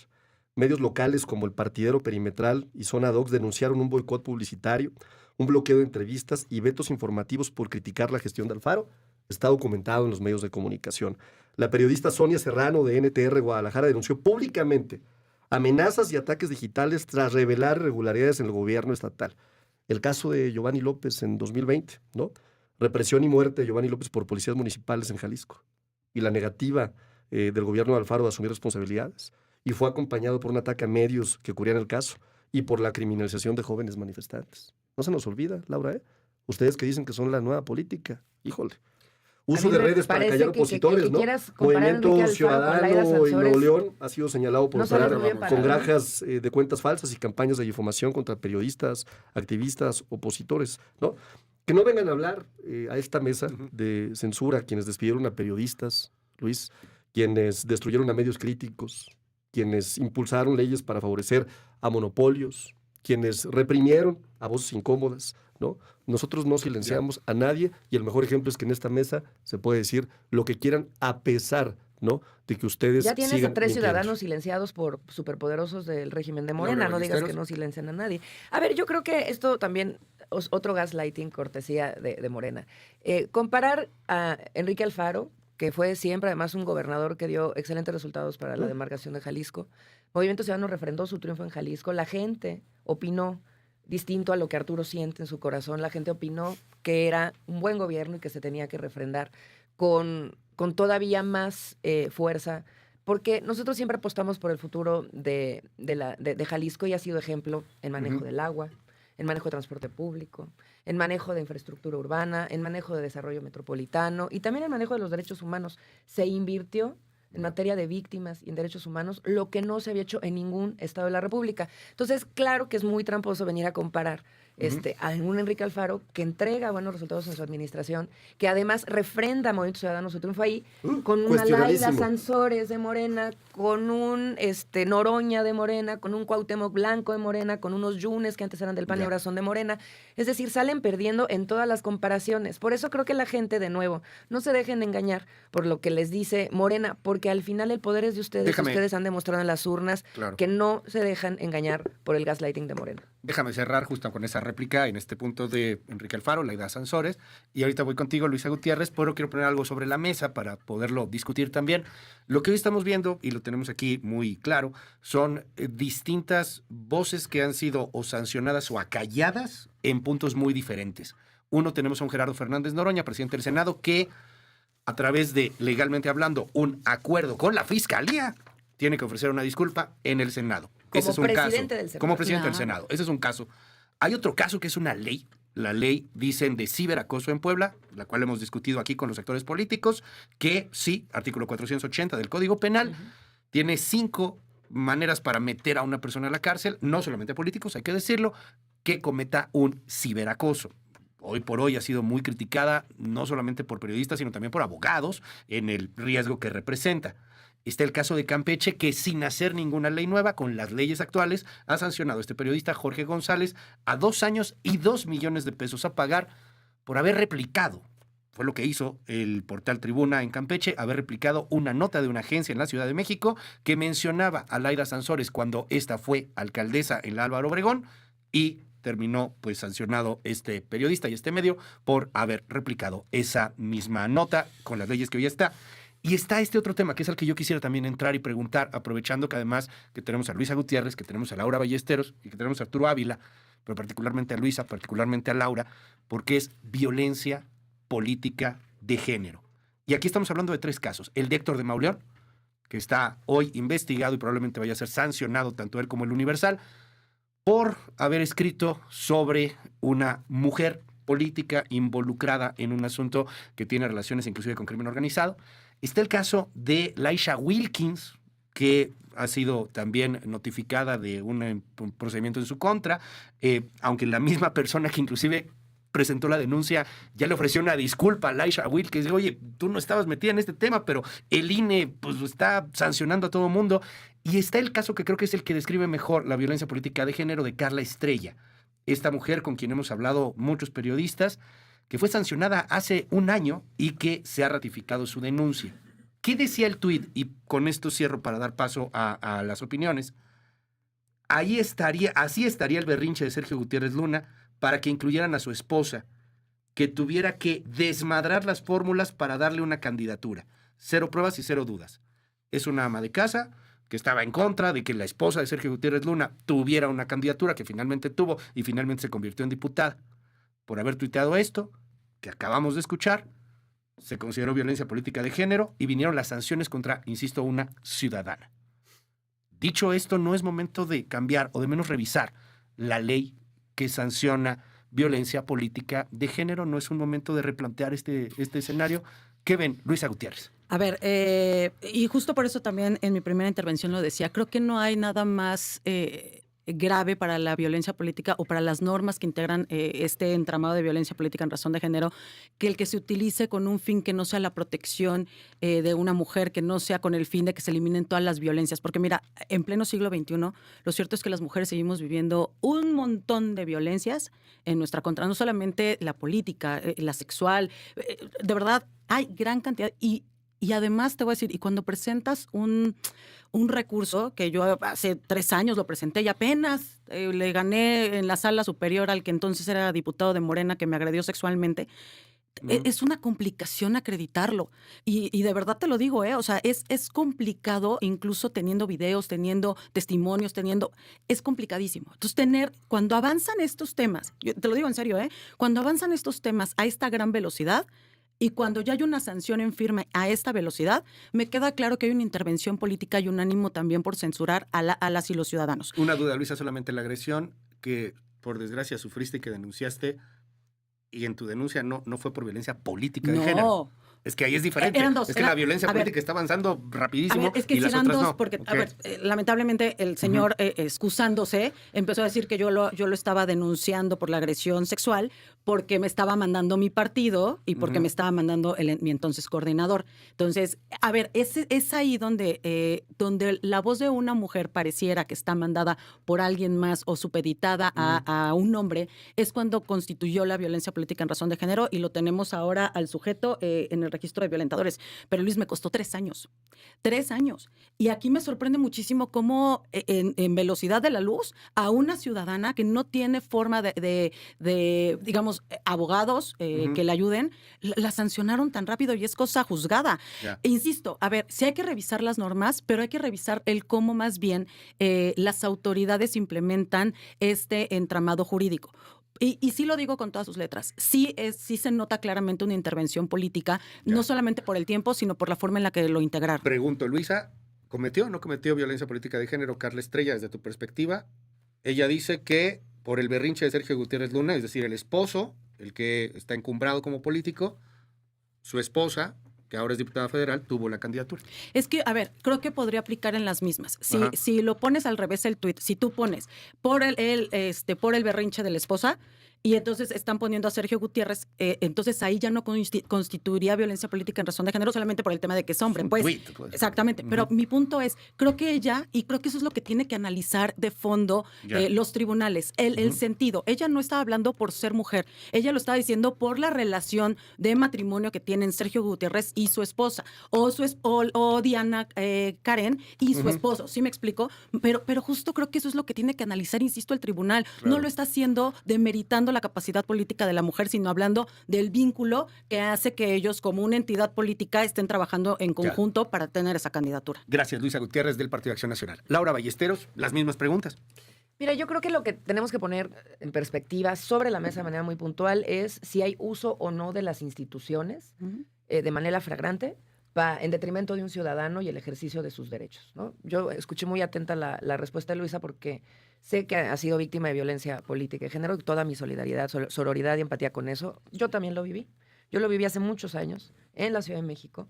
Speaker 3: Medios locales como El Partidero Perimetral y Zona Docs denunciaron un boicot publicitario, un bloqueo de entrevistas y vetos informativos por criticar la gestión de Alfaro. Está documentado en los medios de comunicación. La periodista Sonia Serrano de NTR Guadalajara denunció públicamente amenazas y ataques digitales tras revelar irregularidades en el gobierno estatal. El caso de Giovanni López en 2020, ¿no? Represión y muerte de Giovanni López por policías municipales en Jalisco. Y la negativa del gobierno de Alfaro de asumir responsabilidades. Y fue acompañado por un ataque a medios que cubrían el caso y por la criminalización de jóvenes manifestantes. No se nos olvida, Laura, Ustedes que dicen que son la nueva política, híjole. Uso de redes para callar opositores, ¿no? Movimiento Ciudadano y Nuevo León ha sido señalado por operar con granjas de cuentas falsas y campañas de difamación contra periodistas, activistas, opositores, ¿no? Que no vengan a hablar a esta mesa de censura quienes despidieron a periodistas, Luis, quienes destruyeron a medios críticos, quienes impulsaron leyes para favorecer a monopolios, quienes reprimieron a voces incómodas, ¿no? Nosotros no silenciamos a nadie y el mejor ejemplo es que en esta mesa se puede decir lo que quieran a pesar, ¿no? De que ustedes
Speaker 2: ya tienes
Speaker 3: sigan
Speaker 2: a 3
Speaker 3: mintiendo.
Speaker 2: Ciudadanos silenciados por superpoderosos del régimen de Morena, no digas que no silencian a nadie. A ver, yo creo que esto también es otro gaslighting cortesía de Morena. Comparar a Enrique Alfaro, que fue siempre además un gobernador que dio excelentes resultados para la demarcación de Jalisco. Movimiento Ciudadano refrendó su triunfo en Jalisco. La gente opinó distinto a lo que Arturo siente en su corazón. La gente opinó que era un buen gobierno y que se tenía que refrendar con todavía más fuerza, porque nosotros siempre apostamos por el futuro de Jalisco y ha sido ejemplo en manejo del agua, en manejo de transporte público, en manejo de infraestructura urbana, en manejo de desarrollo metropolitano y también en manejo de los derechos humanos. Se invirtió en materia de víctimas y en derechos humanos, lo que no se había hecho en ningún estado de la República. Entonces, claro que es muy tramposo venir a comparar a un Enrique Alfaro que entrega buenos resultados en su administración, que además refrenda a Movimiento Ciudadano su triunfo ahí, con una Laida Sansores de Morena, con un Noroña de Morena, con un Cuauhtémoc Blanco de Morena, con unos Yunes que antes eran del PAN y ahora son de Morena. Es decir, salen perdiendo en todas las comparaciones. Por eso creo que la gente, de nuevo, no se dejen engañar por lo que les dice Morena, porque al final el poder es de ustedes. Ustedes han demostrado en las urnas que no se dejan engañar por el gaslighting de Morena.
Speaker 1: Déjame cerrar justo con esa réplica en este punto de Enrique Alfaro, Laida Sansores, y ahorita voy contigo, Luisa Gutiérrez, pero quiero poner algo sobre la mesa para poderlo discutir también. Lo que hoy estamos viendo, y lo tenemos aquí muy claro, son distintas voces que han sido o sancionadas o acalladas en puntos muy diferentes. Uno, tenemos a un Gerardo Fernández Noroña, presidente del Senado, que a través de, legalmente hablando, un acuerdo con la Fiscalía, tiene que ofrecer una disculpa en el Senado. Ese es un caso.
Speaker 2: Del Senado.
Speaker 1: Como presidente del Senado. Ese es un caso. Hay otro caso que es una ley. La ley, dicen, de ciberacoso en Puebla, la cual hemos discutido aquí con los actores políticos, que sí, artículo 480 del Código Penal, tiene 5 maneras para meter a una persona a la cárcel, no solamente políticos, hay que decirlo, que cometa un ciberacoso. Hoy por hoy ha sido muy criticada, no solamente por periodistas, sino también por abogados, en el riesgo que representa. Está el caso de Campeche, que sin hacer ninguna ley nueva, con las leyes actuales, ha sancionado a este periodista Jorge González a 2 años y 2 millones de pesos a pagar por haber replicado fue lo que hizo el portal Tribuna en Campeche, haber replicado una nota de una agencia en la Ciudad de México que mencionaba a Laida Sansores cuando esta fue alcaldesa en la Álvaro Obregón, y terminó pues sancionado este periodista y este medio por haber replicado esa misma nota con las leyes que hoy está. Y está este otro tema, que es al que yo quisiera también entrar y preguntar, aprovechando que además que tenemos a Luisa Gutiérrez, que tenemos a Laura Ballesteros y que tenemos a Arturo Ávila, pero particularmente a Luisa, particularmente a Laura, porque es violencia política de género. Y aquí estamos hablando de 3 casos. El de Héctor de Mauleón, que está hoy investigado y probablemente vaya a ser sancionado tanto él como el Universal, por haber escrito sobre una mujer política involucrada en un asunto que tiene relaciones inclusive con crimen organizado. Está el caso de Laisha Wilkins, que ha sido también notificada de un procedimiento en su contra, aunque la misma persona que inclusive presentó la denuncia ya le ofreció una disculpa a Laisha Wilkins. Oye, tú no estabas metida en este tema, pero el INE pues está sancionando a todo mundo. Y está el caso que creo que es el que describe mejor la violencia política de género, de Carla Estrella, esta mujer con quien hemos hablado muchos periodistas, que fue sancionada hace un año y que se ha ratificado su denuncia. ¿Qué decía el tuit? Y con esto cierro para dar paso a las opiniones. Así estaría el berrinche de Sergio Gutiérrez Luna para que incluyeran a su esposa, que tuviera que desmadrar las fórmulas para darle una candidatura. 0 pruebas y 0 dudas. Es una ama de casa que estaba en contra de que la esposa de Sergio Gutiérrez Luna tuviera una candidatura que finalmente tuvo y finalmente se convirtió en diputada. Por haber tuiteado esto, que acabamos de escuchar, se consideró violencia política de género y vinieron las sanciones contra, insisto, una ciudadana. Dicho esto, no es momento de cambiar o de menos revisar la ley que sanciona violencia política de género. No es un momento de replantear este escenario. ¿Qué ven, Luisa Gutiérrez?
Speaker 4: A ver, y justo por eso también en mi primera intervención lo decía, creo que no hay nada más grave para la violencia política o para las normas que integran este entramado de violencia política en razón de género, que el que se utilice con un fin que no sea la protección de una mujer, que no sea con el fin de que se eliminen todas las violencias. Porque mira, en pleno siglo XXI, lo cierto es que las mujeres seguimos viviendo un montón de violencias en nuestra contra, no solamente la política, la sexual, de verdad hay gran cantidad. Y además te voy a decir, y cuando presentas un recurso, que yo hace 3 años lo presenté y apenas le gané en la sala superior al que entonces era diputado de Morena que me agredió sexualmente, es una complicación acreditarlo. Y de verdad te lo digo, o sea, es complicado, incluso teniendo videos, teniendo testimonios, es complicadísimo. Entonces cuando avanzan estos temas, yo te lo digo en serio, cuando avanzan estos temas a esta gran velocidad, y cuando ya hay una sanción en firme a esta velocidad, me queda claro que hay una intervención política y un ánimo también por censurar a las y los ciudadanos.
Speaker 1: Una duda, Luisa, solamente la agresión que por desgracia sufriste y que denunciaste, y en tu denuncia no fue por violencia política de género. Es que ahí es diferente.
Speaker 4: Eran 2.
Speaker 1: Es que la violencia política está avanzando rapidísimo.
Speaker 4: Es que
Speaker 1: y las
Speaker 4: eran
Speaker 1: otras
Speaker 4: 2,
Speaker 1: no.
Speaker 4: porque,
Speaker 1: Okay.
Speaker 4: Lamentablemente el señor, excusándose, empezó a decir que yo lo estaba denunciando por la agresión sexual, porque me estaba mandando mi partido y porque me estaba mandando mi entonces coordinador. Entonces, a ver, es ahí donde la voz de una mujer pareciera que está mandada por alguien más o supeditada a un hombre, es cuando constituyó la violencia política en razón de género, y lo tenemos ahora al sujeto en el registro de violentadores. Pero Luis, me costó 3 años. 3 años. Y aquí me sorprende muchísimo cómo en velocidad de la luz a una ciudadana que no tiene forma de digamos, abogados que le ayuden, la sancionaron tan rápido y es cosa juzgada.
Speaker 1: Yeah.
Speaker 4: E insisto, a ver, sí hay que revisar las normas, pero hay que revisar el cómo más bien las autoridades implementan este entramado jurídico. Y sí lo digo con todas sus letras, sí se nota claramente una intervención política, no solamente por el tiempo, sino por la forma en la que lo integraron.
Speaker 1: Pregunto, Luisa, ¿cometió o no cometió violencia política de género Carla Estrella desde tu perspectiva? Ella dice que por el berrinche de Sergio Gutiérrez Luna, es decir, el esposo, el que está encumbrado como político, su esposa, que ahora es diputada federal, tuvo la candidatura.
Speaker 4: Es que, a ver, creo que podría aplicar en las mismas. Si lo pones al revés el tuit, si tú pones por el berrinche de la esposa, y entonces están poniendo a Sergio Gutiérrez, entonces ahí ya no constituiría violencia política en razón de género solamente por el tema de que es hombre.
Speaker 1: Un
Speaker 4: Pues,
Speaker 1: tuit, pues.
Speaker 4: exactamente, pero mi punto es, creo que ella, y creo que eso es lo que tiene que analizar de fondo los tribunales, el sentido. Ella no estaba hablando por ser mujer, ella lo estaba diciendo por la relación de matrimonio que tienen Sergio Gutiérrez y su esposa, o Diana Karen y su esposo, ¿sí me explico? Pero justo creo que eso es lo que tiene que analizar, insisto, el tribunal.
Speaker 1: Claro.
Speaker 4: No lo está haciendo demeritando la capacidad política de la mujer, sino hablando del vínculo que hace que ellos, como una entidad política, estén trabajando en conjunto para tener esa candidatura.
Speaker 1: Gracias, Luisa Gutiérrez, del Partido Acción Nacional. Laura Ballesteros, las mismas preguntas.
Speaker 2: Mira, yo creo que lo que tenemos que poner en perspectiva sobre la mesa de manera muy puntual es si hay uso o no de las instituciones de manera flagrante en detrimento de un ciudadano y el ejercicio de sus derechos, ¿no? Yo escuché muy atenta la respuesta de Luisa porque sé que ha sido víctima de violencia política de género, toda mi solidaridad, sororidad y empatía con eso. Yo también lo viví. Yo lo viví hace muchos años en la Ciudad de México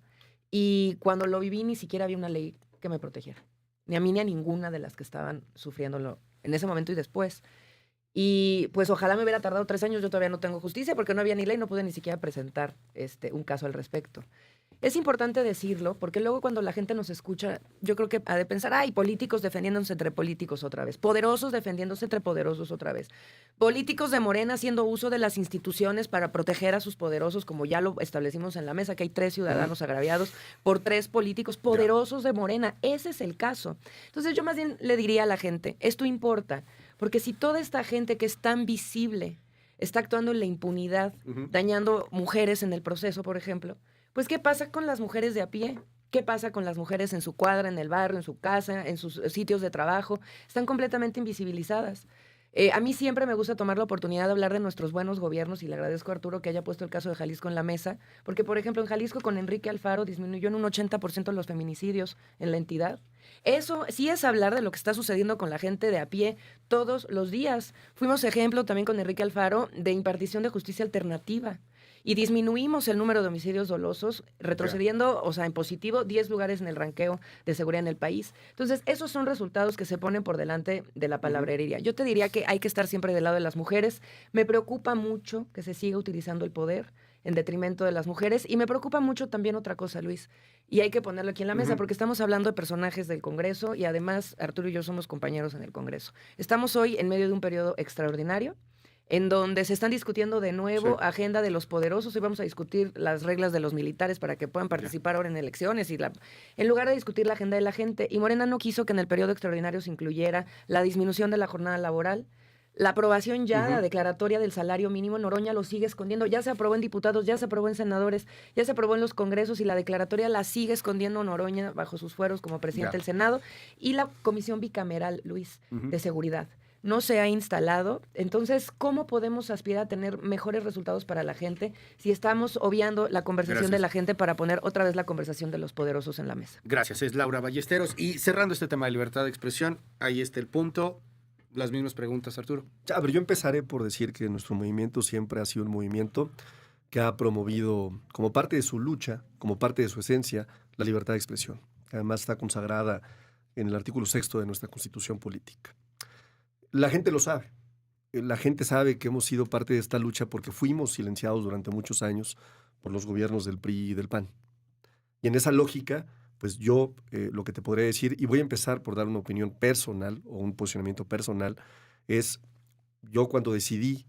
Speaker 2: y cuando lo viví ni siquiera había una ley que me protegiera. Ni a mí ni a ninguna de las que estaban sufriéndolo en ese momento y después. Y pues ojalá me hubiera tardado 3 años, yo todavía no tengo justicia porque no había ni ley, no pude ni siquiera presentar un caso al respecto. Es importante decirlo porque luego cuando la gente nos escucha, yo creo que ha de pensar, ay, políticos defendiéndose entre políticos otra vez, poderosos defendiéndose entre poderosos otra vez, políticos de Morena haciendo uso de las instituciones para proteger a sus poderosos, como ya lo establecimos en la mesa, que hay 3 ciudadanos agraviados por 3 políticos poderosos de Morena. Ese es el caso. Entonces yo más bien le diría a la gente, esto importa, porque si toda esta gente que es tan visible está actuando en la impunidad, dañando mujeres en el proceso, por ejemplo, pues ¿qué pasa con las mujeres de a pie? ¿Qué pasa con las mujeres en su cuadra, en el barrio, en su casa, en sus sitios de trabajo? Están completamente invisibilizadas. A mí siempre me gusta tomar la oportunidad de hablar de nuestros buenos gobiernos y le agradezco a Arturo que haya puesto el caso de Jalisco en la mesa, porque, por ejemplo, en Jalisco con Enrique Alfaro disminuyó en un 80% los feminicidios en la entidad. Eso sí es hablar de lo que está sucediendo con la gente de a pie todos los días. Fuimos ejemplo también con Enrique Alfaro de impartición de justicia alternativa. Y disminuimos el número de homicidios dolosos, retrocediendo, o sea, en positivo, 10 lugares en el ranqueo de seguridad en el país. Entonces, esos son resultados que se ponen por delante de la palabrería. Yo te diría que hay que estar siempre del lado de las mujeres. Me preocupa mucho que se siga utilizando el poder en detrimento de las mujeres. Y me preocupa mucho también otra cosa, Luis, y hay que ponerlo aquí en la mesa, porque estamos hablando de personajes del Congreso y además Arturo y yo somos compañeros en el Congreso. Estamos hoy en medio de un periodo extraordinario, en donde se están discutiendo de nuevo agenda de los poderosos y vamos a discutir las reglas de los militares para que puedan participar ahora en elecciones en lugar de discutir la agenda de la gente. Y Morena no quiso que en el periodo extraordinario se incluyera la disminución de la jornada laboral, la aprobación ya, la declaratoria del salario mínimo. Noroña lo sigue escondiendo, ya se aprobó en diputados, ya se aprobó en senadores, ya se aprobó en los congresos y la declaratoria la sigue escondiendo Noroña bajo sus fueros como presidente del Senado. Y la comisión bicameral, Luis, de seguridad no se ha instalado. Entonces, ¿cómo podemos aspirar a tener mejores resultados para la gente si estamos obviando la conversación de la gente para poner otra vez la conversación de los poderosos en la mesa?
Speaker 1: Gracias, es Laura Ballesteros. Y cerrando este tema de libertad de expresión, ahí está el punto. Las mismas preguntas, Arturo.
Speaker 3: Ya, pero yo empezaré por decir que nuestro movimiento siempre ha sido un movimiento que ha promovido, como parte de su lucha, como parte de su esencia, la libertad de expresión. Además está consagrada en el artículo 6º de nuestra Constitución Política. La gente lo sabe. La gente sabe que hemos sido parte de esta lucha porque fuimos silenciados durante muchos años por los gobiernos del PRI y del PAN. Y en esa lógica, pues yo lo que te podría decir, y voy a empezar por dar una opinión personal o un posicionamiento personal, es yo cuando decidí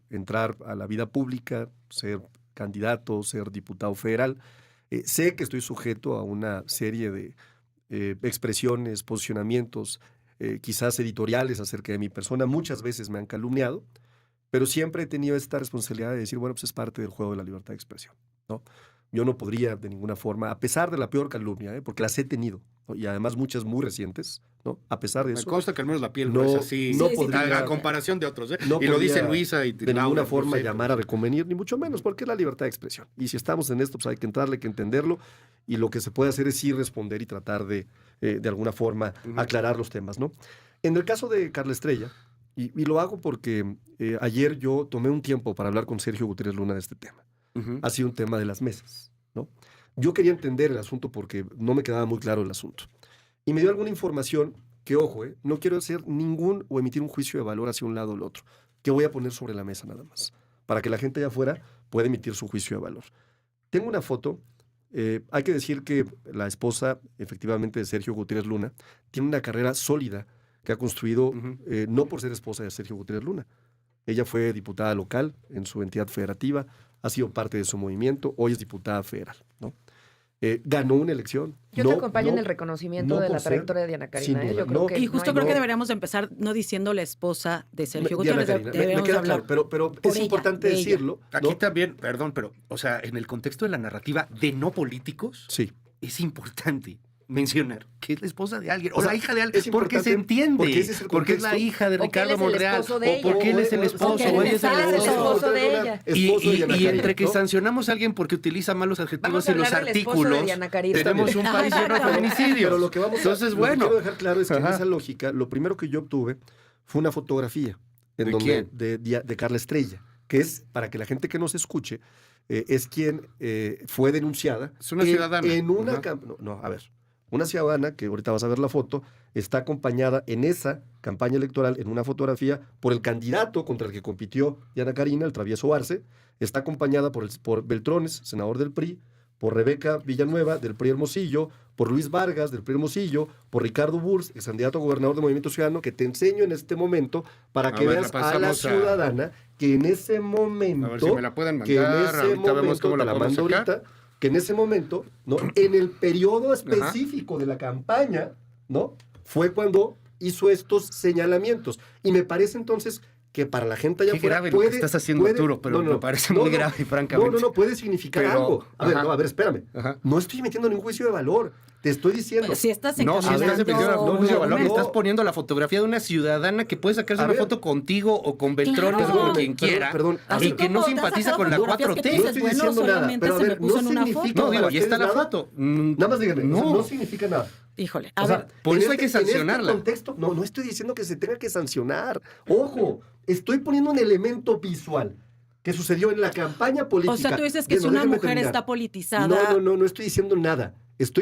Speaker 3: entrar a la vida pública, ser candidato, ser diputado federal, sé que estoy sujeto a una serie de expresiones, posicionamientos, quizás editoriales acerca de mi persona. Muchas veces me han calumniado, pero siempre he tenido esta responsabilidad de decir, bueno, pues es parte del juego de la libertad de expresión, ¿no? Yo no podría de ninguna forma, a pesar de la peor calumnia, porque las he tenido, ¿no? Y además muchas muy recientes, ¿no? A pesar de eso.
Speaker 1: Me consta que al menos la piel no es así, podría, a comparación de otros,
Speaker 3: no
Speaker 1: y lo dice Luisa y
Speaker 3: de ninguna forma llamar a reconvenir, ni mucho menos, porque es la libertad de expresión. Y si estamos en esto, pues hay que entrarle, hay que entenderlo, y lo que se puede hacer es sí responder y tratar de alguna forma aclarar los temas, ¿no? En el caso de Carla Estrella, y lo hago porque ayer yo tomé un tiempo para hablar con Sergio Gutiérrez Luna de este tema. Ha sido un tema de las mesas, ¿no? Yo quería entender el asunto porque no me quedaba muy claro el asunto. Y me dio alguna información que, ojo, no quiero hacer ningún o emitir un juicio de valor hacia un lado o el otro. que voy a poner sobre la mesa nada más, para que la gente allá afuera pueda emitir su juicio de valor. Tengo una foto. Hay que decir que la esposa, efectivamente, de Sergio Gutiérrez Luna, tiene una carrera sólida que ha construido, no por ser esposa de Sergio Gutiérrez Luna. Ella fue diputada local en su entidad federativa, ha sido parte de su movimiento, hoy es diputada federal, ¿no? Ganó una elección.
Speaker 2: Yo te acompaño en el reconocimiento de la trayectoria de Diana Karina. Yo creo que
Speaker 4: y justo creo que deberíamos empezar no diciendo la esposa de Sergio Gutiérrez.
Speaker 3: Me queda claro, pero es importante decirlo.
Speaker 1: Aquí también, perdón, pero, o sea, en el contexto de la narrativa de no políticos,
Speaker 3: sí,
Speaker 1: es importante mencionar que es la esposa de alguien, o la hija de alguien, porque se entiende, porque es la hija de Ricardo Monreal, o porque él es el esposo, o ella es el esposo
Speaker 2: de ella.
Speaker 1: Y entre que sancionamos a alguien porque utiliza malos adjetivos en los artículos, tenemos un país lleno de feminicidios.
Speaker 3: Pero lo que
Speaker 1: Entonces,
Speaker 3: bueno. Lo que quiero dejar claro es que en esa lógica, lo primero que yo obtuve fue una fotografía de Carla Estrella, que es, para que la gente que nos escuche, es quien fue denunciada.
Speaker 1: Es una ciudadana.
Speaker 3: En una una ciudadana, que ahorita vas a ver la foto, está acompañada en esa campaña electoral, en una fotografía, por el candidato contra el que compitió Diana Karina, el travieso Arce, está acompañada por Beltrones, senador del PRI, por Rebeca Villanueva, del PRI Hermosillo, por Luis Vargas, del PRI Hermosillo, por Ricardo Burs, ex candidato a gobernador del Movimiento Ciudadano, que te enseño en este momento para que veas a la ciudadana que en ese momento,
Speaker 1: a ver si me la pueden mandar, ahorita vemos cómo la podemos sacar.
Speaker 3: Que en ese momento, ¿no? En el periodo específico de la campaña, ¿no? Fue cuando hizo estos señalamientos. Y me parece entonces que para la gente allá afuera
Speaker 1: grave lo que estás haciendo, Arturo, pero me parece muy grave, francamente.
Speaker 3: No, puede significar algo. A ver, espérame. No estoy metiendo ningún juicio de valor. Te estoy diciendo.
Speaker 4: Si estás
Speaker 1: no, si estás metiendo un juicio de valor, estás poniendo la fotografía de una ciudadana que puede sacarse una foto contigo o con Beltrones o con quien quiera, y que no simpatiza con la 4T.
Speaker 3: No estoy diciendo nada. Pero a ver, no significa.
Speaker 1: No, digo, ahí está la foto.
Speaker 3: Nada más díganme, no significa nada.
Speaker 4: Híjole,
Speaker 3: a ver, por eso hay que sancionarla. En este contexto, no estoy diciendo que se tenga que sancionar. Ojo, estoy poniendo un elemento visual que sucedió en la campaña política.
Speaker 4: O sea, tú dices que si una mujer está politizada.
Speaker 3: No estoy diciendo nada.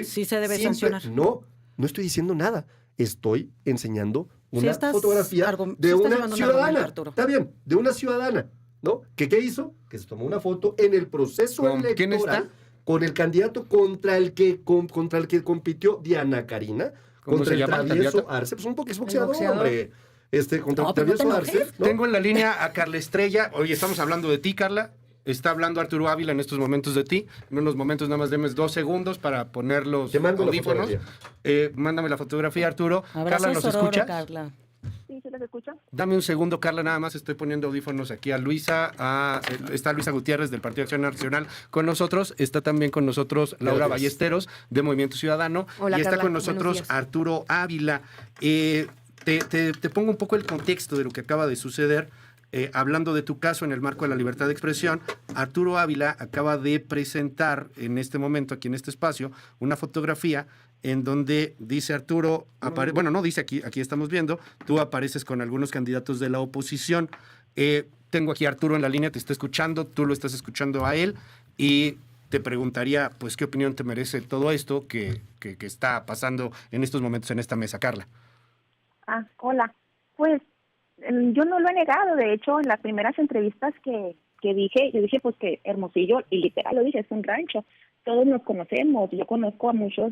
Speaker 4: Sí se debe sancionar.
Speaker 3: No estoy diciendo nada. Estoy enseñando una fotografía de una ciudadana. Está bien, de una ciudadana, ¿no? ¿Qué hizo? Que se tomó una foto en el proceso electoral.
Speaker 1: ¿Quién está?
Speaker 3: Con el candidato contra el que compitió Diana Karina, contra el travieso Arce. Pues es boxeador, hombre. Contra el travieso Arce. ¿No?
Speaker 1: Tengo en la línea a Carla Estrella. Oye, estamos hablando de ti, Carla. Está hablando Arturo Ávila en estos momentos de ti. En unos momentos nada más demos 2 segundos para poner los audífonos. Mándame la fotografía, Arturo.
Speaker 4: Abrazo
Speaker 1: Carla, ¿nos escucha?
Speaker 12: Sí, ¿se les escucha?
Speaker 1: Dame un segundo, Carla, nada más estoy poniendo audífonos aquí a Luisa. Está Luisa Gutiérrez del Partido Acción Nacional con nosotros. Está también con nosotros Laura Ballesteros de Movimiento Ciudadano.
Speaker 2: Hola,
Speaker 1: y está
Speaker 2: Carla,
Speaker 1: con nosotros Arturo Ávila. Te pongo un poco el contexto de lo que acaba de suceder. Hablando de tu caso en el marco de la libertad de expresión, Arturo Ávila acaba de presentar en este momento, aquí en este espacio, una fotografía en donde dice Arturo, bueno, no dice aquí estamos viendo, tú apareces con algunos candidatos de la oposición. Tengo aquí a Arturo en la línea, te está escuchando, tú lo estás escuchando a él, y te preguntaría, pues, ¿qué opinión te merece todo esto que está pasando en estos momentos en esta mesa, Carla?
Speaker 12: Hola. Pues yo no lo he negado. De hecho, en las primeras entrevistas que dije, yo dije pues que Hermosillo, y literal lo dije, es un rancho. Todos nos conocemos. Yo conozco a muchos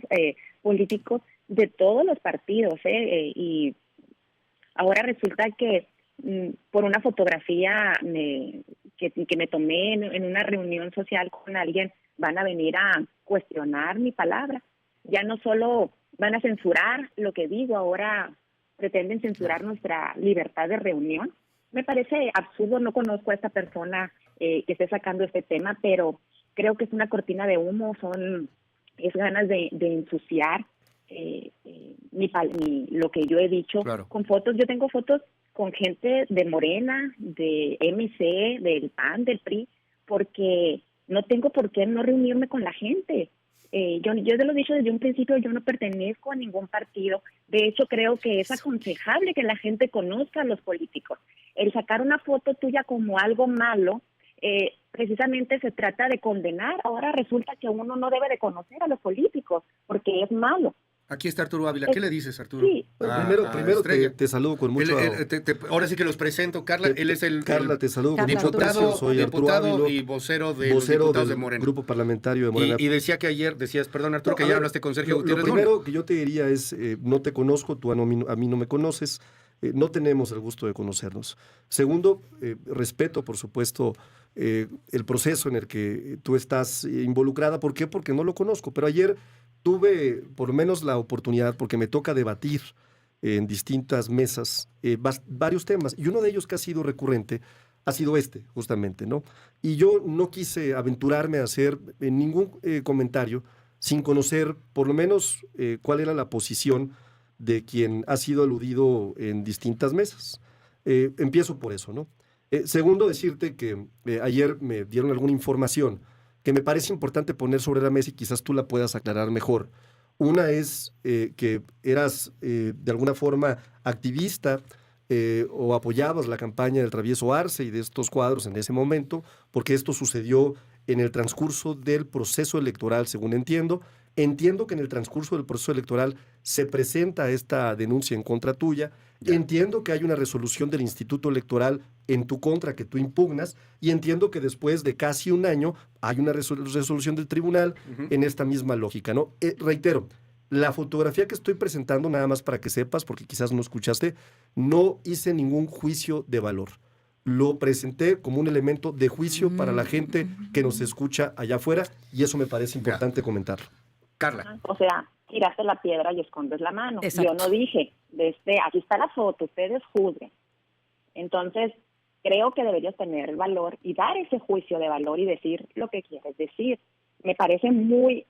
Speaker 12: políticos de todos los partidos, y ahora resulta que por una fotografía que me tomé en una reunión social con alguien, van a venir a cuestionar mi palabra. Ya no solo van a censurar lo que digo, ahora pretenden censurar nuestra libertad de reunión. Me parece absurdo, no conozco a esta persona que esté sacando este tema, pero creo que es una cortina de humo, es ganas de ensuciar lo que yo he dicho, claro, con fotos. Yo tengo fotos con gente de Morena, de MC, del PAN, del PRI, porque no tengo por qué no reunirme con la gente. Yo te lo he dicho desde un principio, yo no pertenezco a ningún partido. De hecho, creo que es aconsejable que la gente conozca a los políticos. El sacar una foto tuya como algo malo, precisamente se trata de condenar. Ahora resulta que uno no debe de conocer a los políticos porque es malo.
Speaker 1: Aquí está Arturo Ávila. ¿Qué le dices, Arturo?
Speaker 12: Sí.
Speaker 3: Primero te saludo con mucho...
Speaker 1: ahora sí que los presento. Carla, él es el
Speaker 3: Carla, te saludo con mucho
Speaker 1: diputado,
Speaker 3: aprecio. Soy Arturo Ávila,
Speaker 1: y vocero de los diputados de Morena.
Speaker 3: Grupo Parlamentario de Morena.
Speaker 1: Y decía que ayer, perdón Arturo, que ayer hablaste con Sergio Gutiérrez.
Speaker 3: Lo primero que yo te diría es, no te conozco, tú a mí no me conoces, no tenemos el gusto de conocernos. Segundo, respeto, por supuesto, el proceso en el que tú estás involucrada. ¿Por qué? Porque no lo conozco, pero ayer tuve por lo menos la oportunidad, porque me toca debatir en distintas mesas varios temas, y uno de ellos que ha sido recurrente ha sido justamente, ¿no? Y yo no quise aventurarme a hacer ningún comentario sin conocer por lo menos cuál era la posición de quien ha sido aludido en distintas mesas. Empiezo por eso, ¿no? Segundo, decirte que ayer me dieron alguna información que me parece importante poner sobre la mesa y quizás tú la puedas aclarar mejor. Una es que eras de alguna forma activista o apoyabas la campaña del Travieso Arce y de estos cuadros en ese momento, porque esto sucedió en el transcurso del proceso electoral, según entiendo. Entiendo que en el transcurso del proceso electoral se presenta esta denuncia en contra tuya. Ya. Entiendo que hay una resolución del Instituto Electoral en tu contra que tú impugnas, y entiendo que después de casi un año hay una resolución del tribunal en esta misma lógica, ¿no? Reitero, la fotografía que estoy presentando, nada más para que sepas, porque quizás no escuchaste, no hice ningún juicio de valor. Lo presenté como un elemento de juicio para la gente que nos escucha allá afuera, y eso me parece importante comentarlo.
Speaker 1: Carla.
Speaker 12: O sea, tiraste la piedra y escondes la mano.
Speaker 2: Exacto.
Speaker 12: Yo no dije, aquí está la foto, ustedes juzguen. Entonces, creo que deberías tener el valor y dar ese juicio de valor y decir lo que quieres decir. Me parece muy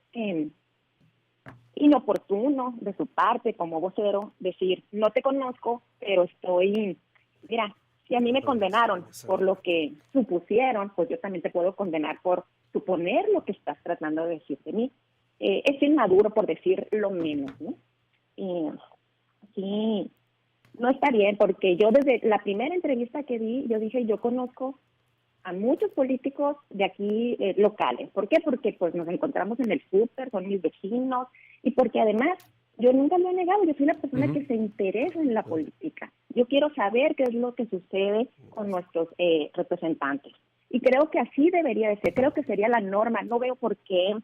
Speaker 12: inoportuno de su parte como vocero decir, no te conozco, pero mira, si a mí me condenaron por lo que supusieron, pues yo también te puedo condenar por suponer lo que estás tratando de decir de mí. Es inmaduro, por decir lo menos, ¿no? Sí, no está bien, porque yo desde la primera entrevista que di, yo dije, yo conozco a muchos políticos de aquí locales. ¿Por qué? Porque pues nos encontramos en el súper, son mis vecinos, y porque además yo nunca lo he negado, yo soy una persona que se interesa en la política. Yo quiero saber qué es lo que sucede con nuestros representantes. Y creo que así debería de ser, creo que sería la norma. No veo por qué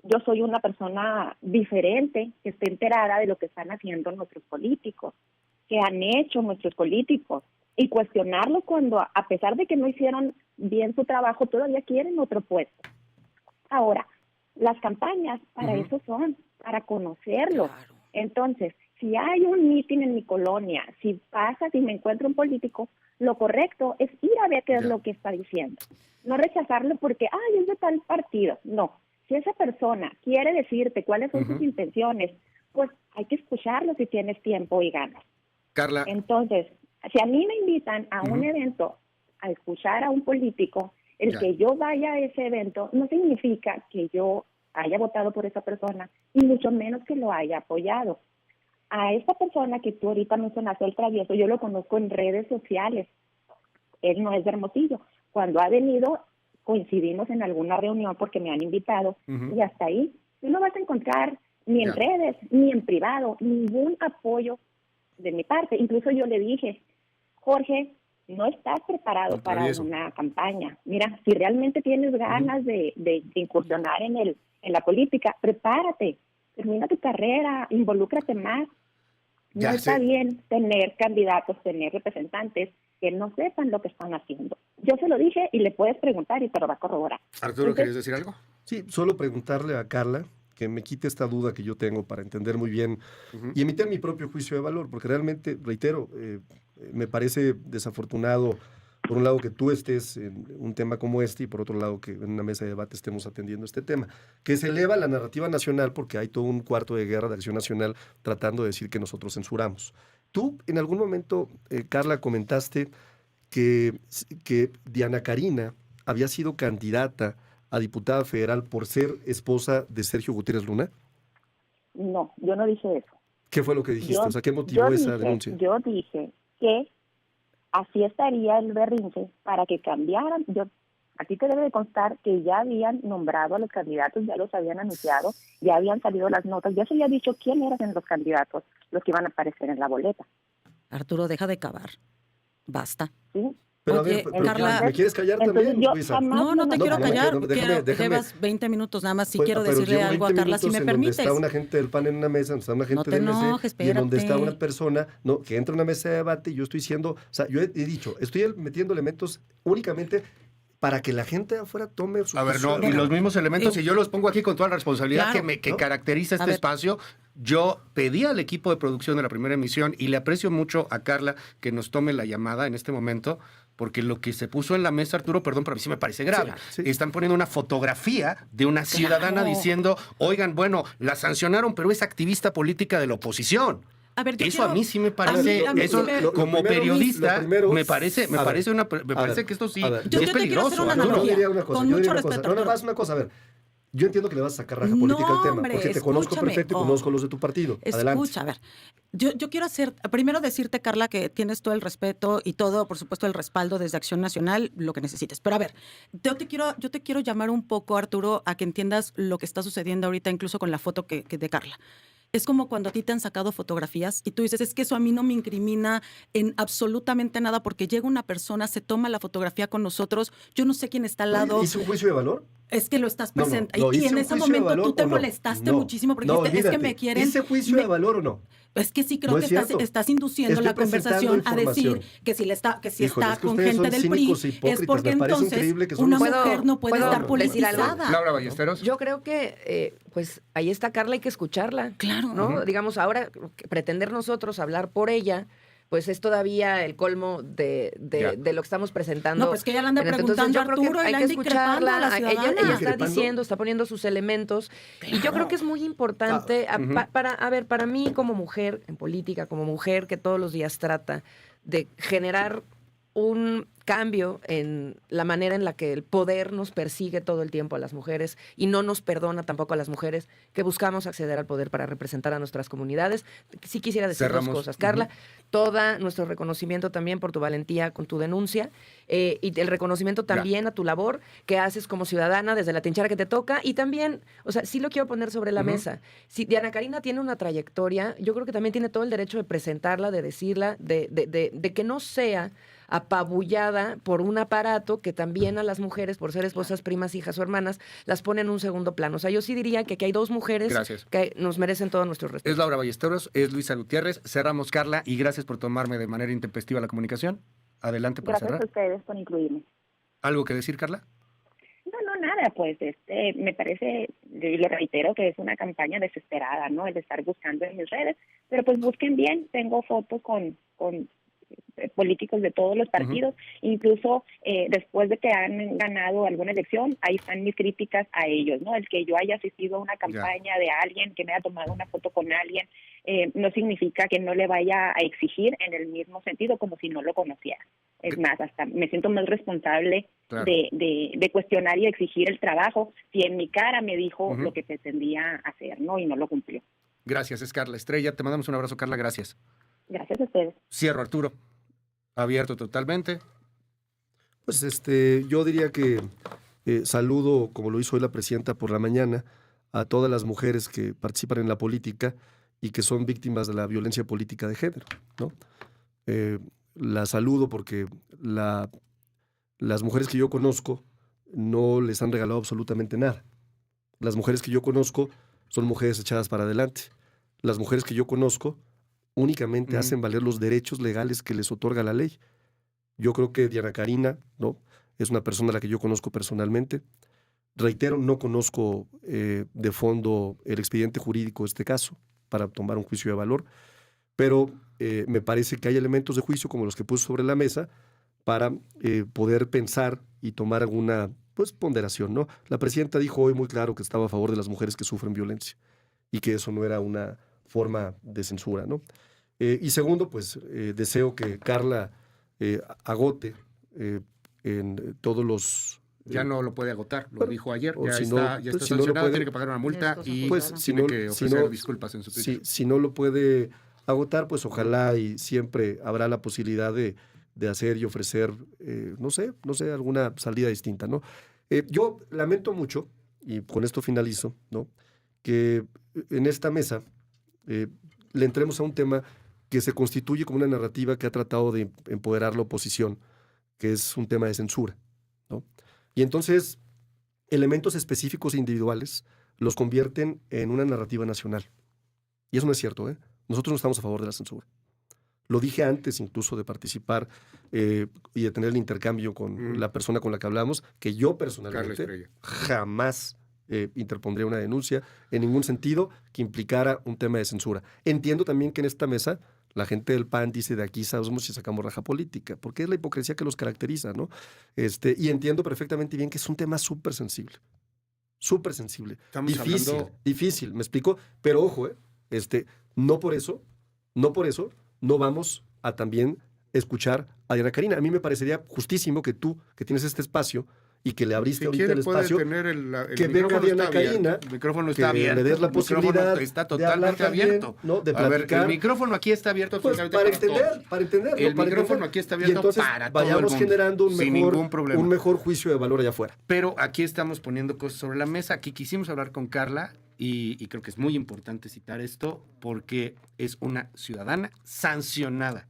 Speaker 12: yo soy una persona diferente que esté enterada de lo que están haciendo nuestros políticos, que han hecho nuestros políticos, y cuestionarlos cuando, a pesar de que no hicieron bien su trabajo, todavía quieren otro puesto. Ahora, las campañas para eso son, para conocerlos. Claro. Entonces, si hay un mitin en mi colonia, si pasa, si me encuentro un político, lo correcto es ir a ver qué es lo que está diciendo. No rechazarlo porque, es de tal partido. No. Si esa persona quiere decirte cuáles son sus intenciones, pues hay que escucharlo si tienes tiempo y ganas.
Speaker 1: Carla.
Speaker 12: Entonces, si a mí me invitan a un evento a escuchar a un político, que yo vaya a ese evento no significa que yo haya votado por esa persona, y mucho menos que lo haya apoyado. A esta persona que tú ahorita mencionaste, el Travieso, yo lo conozco en redes sociales. Él no es de Hermosillo. Cuando ha venido, coincidimos en alguna reunión porque me han invitado, y hasta ahí tú no vas a encontrar ni en redes, ni en privado, ningún apoyo de mi parte. Incluso yo le dije, Jorge, no estás preparado para una campaña. Mira, si realmente tienes ganas de incursionar en la política, prepárate, termina tu carrera, involúcrate más. No está bien tener candidatos, tener representantes que no sepan lo que están haciendo. Yo se lo dije y le puedes preguntar y te lo va a corroborar.
Speaker 1: Arturo, ¿querías decir algo?
Speaker 3: Sí, solo preguntarle a Carla que me quite esta duda que yo tengo para entender muy bien y emitir mi propio juicio de valor, porque realmente, reitero, me parece desafortunado, por un lado, que tú estés en un tema como este, y por otro lado, que en una mesa de debate estemos atendiendo este tema, que se eleva la narrativa nacional porque hay todo un cuarto de guerra de Acción Nacional tratando de decir que nosotros censuramos. Tú, en algún momento, Carla, comentaste que Diana Karina había sido candidata a diputada federal por ser esposa de Sergio Gutiérrez Luna.
Speaker 12: No, yo no dije eso.
Speaker 3: ¿Qué fue lo que dijiste? ¿Qué motivó esa denuncia?
Speaker 12: Yo dije que así estaría el berrinche para que cambiaran. Yo A ti te debe de constar que ya habían nombrado a los candidatos, ya los habían anunciado, ya habían salido las notas, ya se había dicho quién eran los candidatos, los que iban a aparecer en la boleta.
Speaker 4: Arturo, deja de cavar. Basta.
Speaker 12: ¿Sí?
Speaker 3: Pero
Speaker 4: Oye,
Speaker 3: a ver, pero
Speaker 4: Carla,
Speaker 3: ¿me quieres callar
Speaker 12: entonces
Speaker 3: también,
Speaker 12: yo
Speaker 3: Luisa?
Speaker 12: jamás
Speaker 4: No te quiero callar.
Speaker 3: déjame.
Speaker 4: Llevas 20 minutos nada más. Sí
Speaker 3: Pues,
Speaker 4: quiero
Speaker 3: pero
Speaker 4: decirle
Speaker 3: llevo
Speaker 4: algo a
Speaker 3: 20
Speaker 4: Carla, si me
Speaker 3: minutos en
Speaker 4: permites.
Speaker 3: donde está una gente del PAN en una mesa, donde está una gente
Speaker 4: No te
Speaker 3: del MC,
Speaker 4: enojes,
Speaker 3: y en donde está
Speaker 4: espérate.
Speaker 3: una persona que entra a una mesa de debate, y yo estoy diciendo, o sea, yo he dicho, estoy metiendo elementos únicamente para que la gente de afuera tome su
Speaker 1: A ver, no,
Speaker 3: posición.
Speaker 1: y los mismos elementos, y yo los pongo aquí con toda la responsabilidad
Speaker 4: Claro,
Speaker 1: que
Speaker 3: ¿no?
Speaker 1: caracteriza
Speaker 4: A
Speaker 1: este
Speaker 4: ver.
Speaker 1: espacio. Yo pedí al equipo de producción de la primera emisión, y le aprecio mucho a Carla que nos tome la llamada en este momento, porque lo que se puso en la mesa, Arturo, perdón, pero a mí sí me parece grave.
Speaker 3: Sí.
Speaker 1: Están poniendo una fotografía de una ciudadana diciendo, oigan, bueno, la sancionaron, pero es activista política de la oposición.
Speaker 4: A ver, yo
Speaker 1: Eso
Speaker 4: quiero-
Speaker 1: a mí sí me parece,
Speaker 4: a mí
Speaker 1: eso
Speaker 4: sí me-
Speaker 3: Lo
Speaker 1: como
Speaker 3: primero,
Speaker 1: periodista,
Speaker 3: lo primero-
Speaker 1: me parece
Speaker 3: a ver,
Speaker 1: que esto sí
Speaker 3: a ver,
Speaker 4: Yo
Speaker 1: es
Speaker 4: te quiero hacer
Speaker 1: peligroso.
Speaker 4: una
Speaker 1: Arturo.
Speaker 4: analogía.
Speaker 3: Yo diría una cosa,
Speaker 4: Con
Speaker 3: yo diría
Speaker 4: mucho
Speaker 3: una cosa.
Speaker 4: respeto,
Speaker 3: No, nada
Speaker 4: Arturo.
Speaker 3: más una cosa, a ver. Yo entiendo que le vas a sacar raja
Speaker 4: No,
Speaker 3: política al tema,
Speaker 4: hombre,
Speaker 3: porque te conozco
Speaker 4: escúchame.
Speaker 3: perfecto y conozco los de tu partido. Adelante.
Speaker 4: Escucha, a ver, yo quiero primero decirte, Carla, que tienes todo el respeto y todo, por supuesto, el respaldo desde Acción Nacional, lo que necesites. Pero a ver, yo te quiero llamar un poco, Arturo, a que entiendas lo que está sucediendo ahorita, incluso con la foto que de Carla. Es como cuando a ti te han sacado fotografías y tú dices, es que eso a mí no me incrimina en absolutamente nada porque llega una persona, se toma la fotografía con nosotros, yo no sé quién está al lado.
Speaker 3: ¿Hice un juicio de valor?
Speaker 4: Es que lo estás
Speaker 3: No,
Speaker 4: presentando.
Speaker 3: ¿hice
Speaker 4: y en
Speaker 3: un
Speaker 4: ese
Speaker 3: juicio de
Speaker 4: momento
Speaker 3: valor
Speaker 4: tú te
Speaker 3: o no?
Speaker 4: molestaste
Speaker 3: No,
Speaker 4: muchísimo porque
Speaker 3: no,
Speaker 4: dijiste, es que
Speaker 3: olvídate.
Speaker 4: me quieren.
Speaker 3: ¿Hice juicio de valor o no?
Speaker 4: Es que sí creo
Speaker 3: No
Speaker 4: que
Speaker 3: es cierto.
Speaker 4: estás induciendo
Speaker 3: Estoy
Speaker 4: la conversación
Speaker 3: presentando
Speaker 4: a decir
Speaker 3: información.
Speaker 4: que si está
Speaker 3: Híjole, es que
Speaker 4: con
Speaker 3: ustedes
Speaker 4: gente
Speaker 3: son
Speaker 4: del PRI
Speaker 3: cínicos e
Speaker 4: es
Speaker 3: hipócritas.
Speaker 4: porque
Speaker 3: Me parece
Speaker 4: entonces
Speaker 3: increíble que son
Speaker 4: una
Speaker 3: ustedes.
Speaker 4: mujer no puede
Speaker 2: ¿Puedo
Speaker 4: estar
Speaker 2: decir algo?
Speaker 4: politizada.
Speaker 1: Laura Ballesteros.
Speaker 2: Yo creo que, pues, ahí está Carla, hay que escucharla.
Speaker 4: Claro.
Speaker 2: ¿No? Digamos, ahora pretender nosotros hablar por ella, pues es todavía el colmo de lo que estamos presentando.
Speaker 4: No, pues que ella le anda
Speaker 2: Entonces,
Speaker 4: preguntando
Speaker 2: yo
Speaker 4: a
Speaker 2: creo que
Speaker 4: Arturo y
Speaker 2: hay
Speaker 4: le
Speaker 2: que
Speaker 4: anda increpando a la
Speaker 2: escucharla.
Speaker 4: ciudadana.
Speaker 2: Ella está
Speaker 3: ¿Increpando?
Speaker 2: diciendo, está poniendo sus elementos. Y yo creo que es muy importante, para mí como mujer en política, como mujer que todos los días trata de generar un cambio en la manera en la que el poder nos persigue todo el tiempo a las mujeres y no nos perdona tampoco a las mujeres que buscamos acceder al poder para representar a nuestras comunidades. Sí quisiera decir
Speaker 1: Cerramos.
Speaker 2: dos cosas. Carla, todo nuestro reconocimiento también por tu valentía con tu denuncia y el reconocimiento también a tu labor que haces como ciudadana desde la trinchera que te toca y también, o sea, sí lo quiero poner sobre la mesa. Si Diana Karina tiene una trayectoria, yo creo que también tiene todo el derecho de presentarla, de decirla, de que no sea apabullada por un aparato que también a las mujeres, por ser esposas, primas, hijas o hermanas, las pone en un segundo plano. O sea, yo sí diría que aquí hay dos mujeres
Speaker 1: Gracias.
Speaker 2: que nos merecen todo nuestro respeto.
Speaker 1: Es Laura Ballesteros, es Luisa Gutiérrez. Cerramos, Carla, y gracias por tomarme de manera intempestiva la comunicación. Adelante para
Speaker 12: Gracias a
Speaker 1: cerrar.
Speaker 12: ustedes por incluirme.
Speaker 1: ¿Algo que decir, Carla?
Speaker 12: No, nada, pues me parece, y lo reitero, que es una campaña desesperada, ¿no? El de estar buscando en mis redes, pero pues busquen bien, tengo fotos con políticos de todos los partidos, incluso después de que han ganado alguna elección, ahí están mis críticas a ellos, ¿no? El que yo haya asistido a una campaña de alguien, que me haya tomado una foto con alguien, no significa que no le vaya a exigir en el mismo sentido como si no lo conociera. Es más, hasta me siento más responsable de cuestionar y exigir el trabajo si en mi cara me dijo lo que pretendía hacer, ¿no? Y no lo cumplió.
Speaker 1: Gracias, es Carla Estrella. Te mandamos un abrazo, Carla. Gracias.
Speaker 12: Gracias a ustedes.
Speaker 1: Cierro, Arturo. Abierto totalmente.
Speaker 3: Pues yo diría que saludo, como lo hizo hoy la presidenta por la mañana, a todas las mujeres que participan en la política y que son víctimas de la violencia política de género, ¿no? La saludo porque las mujeres que yo conozco no les han regalado absolutamente nada. Las mujeres que yo conozco son mujeres echadas para adelante. Las mujeres que yo conozco únicamente hacen valer los derechos legales que les otorga la ley. Yo creo que Diana Karina, ¿no?, es una persona a la que yo conozco personalmente. Reitero, no conozco de fondo el expediente jurídico de este caso para tomar un juicio de valor, pero me parece que hay elementos de juicio como los que puse sobre la mesa para poder pensar y tomar alguna ponderación, ¿no? La presidenta dijo hoy muy claro que estaba a favor de las mujeres que sufren violencia y que eso no era una forma de censura, ¿no? Y segundo, deseo que Carla agote en todos los...
Speaker 1: Ya no lo puede agotar, lo dijo ayer, ya
Speaker 3: si
Speaker 1: está,
Speaker 3: no,
Speaker 1: ya está
Speaker 3: si no lo
Speaker 1: sancionada,
Speaker 3: puede-
Speaker 1: tiene que pagar una multa y
Speaker 3: si
Speaker 1: tiene
Speaker 3: no-
Speaker 1: que
Speaker 3: si
Speaker 1: ofrecer
Speaker 3: no-
Speaker 1: disculpas en su Twitter.
Speaker 3: si no lo puede agotar, pues ojalá y siempre habrá la posibilidad de de hacer y ofrecer, no sé, alguna salida distinta, ¿no? Yo lamento mucho, y con esto finalizo, ¿no? Que en esta mesa le entremos a un tema que se constituye como una narrativa que ha tratado de empoderar la oposición, que es un tema de censura, ¿no? Y entonces, elementos específicos e individuales los convierten en una narrativa nacional. Y eso no es cierto, ¿eh? Nosotros no estamos a favor de la censura. Lo dije antes incluso de participar y de tener el intercambio con la persona con la que hablamos, que yo personalmente jamás interpondría una denuncia en ningún sentido que implicara un tema de censura. Entiendo también que en esta mesa la gente del PAN dice de aquí sabemos si sacamos raja política, porque es la hipocresía que los caracteriza, ¿no? Y entiendo perfectamente bien que es un tema súper sensible. Súper sensible. Difícil, ¿me explico? Pero ojo, no por eso no vamos a también escuchar a Diana Karina. A mí me parecería justísimo que tú, que tienes este espacio y que le abriste ahorita el espacio, que venga Diana Karina,
Speaker 1: el micrófono está abierto,
Speaker 3: le des la posibilidad
Speaker 1: está totalmente abierto.
Speaker 3: ¿No? De
Speaker 1: a ver,
Speaker 3: platicar.
Speaker 1: el micrófono aquí está abierto
Speaker 3: Pues para entender.
Speaker 1: El micrófono aquí está abierto
Speaker 3: y entonces
Speaker 1: para todo el
Speaker 3: vayamos
Speaker 1: mundo,
Speaker 3: generando un mejor juicio de valor allá afuera.
Speaker 1: Pero aquí estamos poniendo cosas sobre la mesa. Aquí quisimos hablar con Carla y creo que es muy importante citar esto porque es una ciudadana sancionada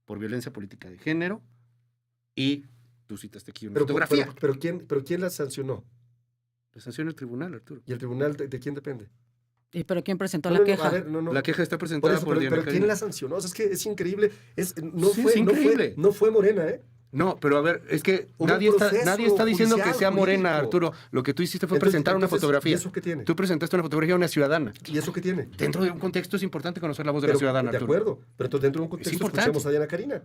Speaker 1: por violencia política de género y tú citaste aquí una fotografía.
Speaker 3: Pero ¿quién la sancionó?
Speaker 1: La sanciona el tribunal, Arturo.
Speaker 3: ¿Y el tribunal de quién depende?
Speaker 4: ¿Y pero quién presentó la queja?
Speaker 3: A ver,
Speaker 1: La queja está presentada por Diana
Speaker 3: Pero
Speaker 1: Karina.
Speaker 3: ¿quién la sancionó? O sea, es que es increíble.
Speaker 1: Es increíble.
Speaker 3: No fue Morena, ¿eh?
Speaker 1: No, pero a ver, es que
Speaker 3: Hubo
Speaker 1: nadie está diciendo que
Speaker 3: judicial,
Speaker 1: sea Morena,
Speaker 3: jurídico.
Speaker 1: Arturo. Lo que tú hiciste fue presentar una fotografía.
Speaker 3: ¿Y eso qué tiene?
Speaker 1: Tú presentaste una fotografía de una ciudadana.
Speaker 3: ¿Y eso qué tiene?
Speaker 1: Dentro de un contexto es importante conocer la voz de la ciudadana,
Speaker 3: De
Speaker 1: Arturo.
Speaker 3: acuerdo, pero entonces dentro de un contexto escuchemos a Diana Karina.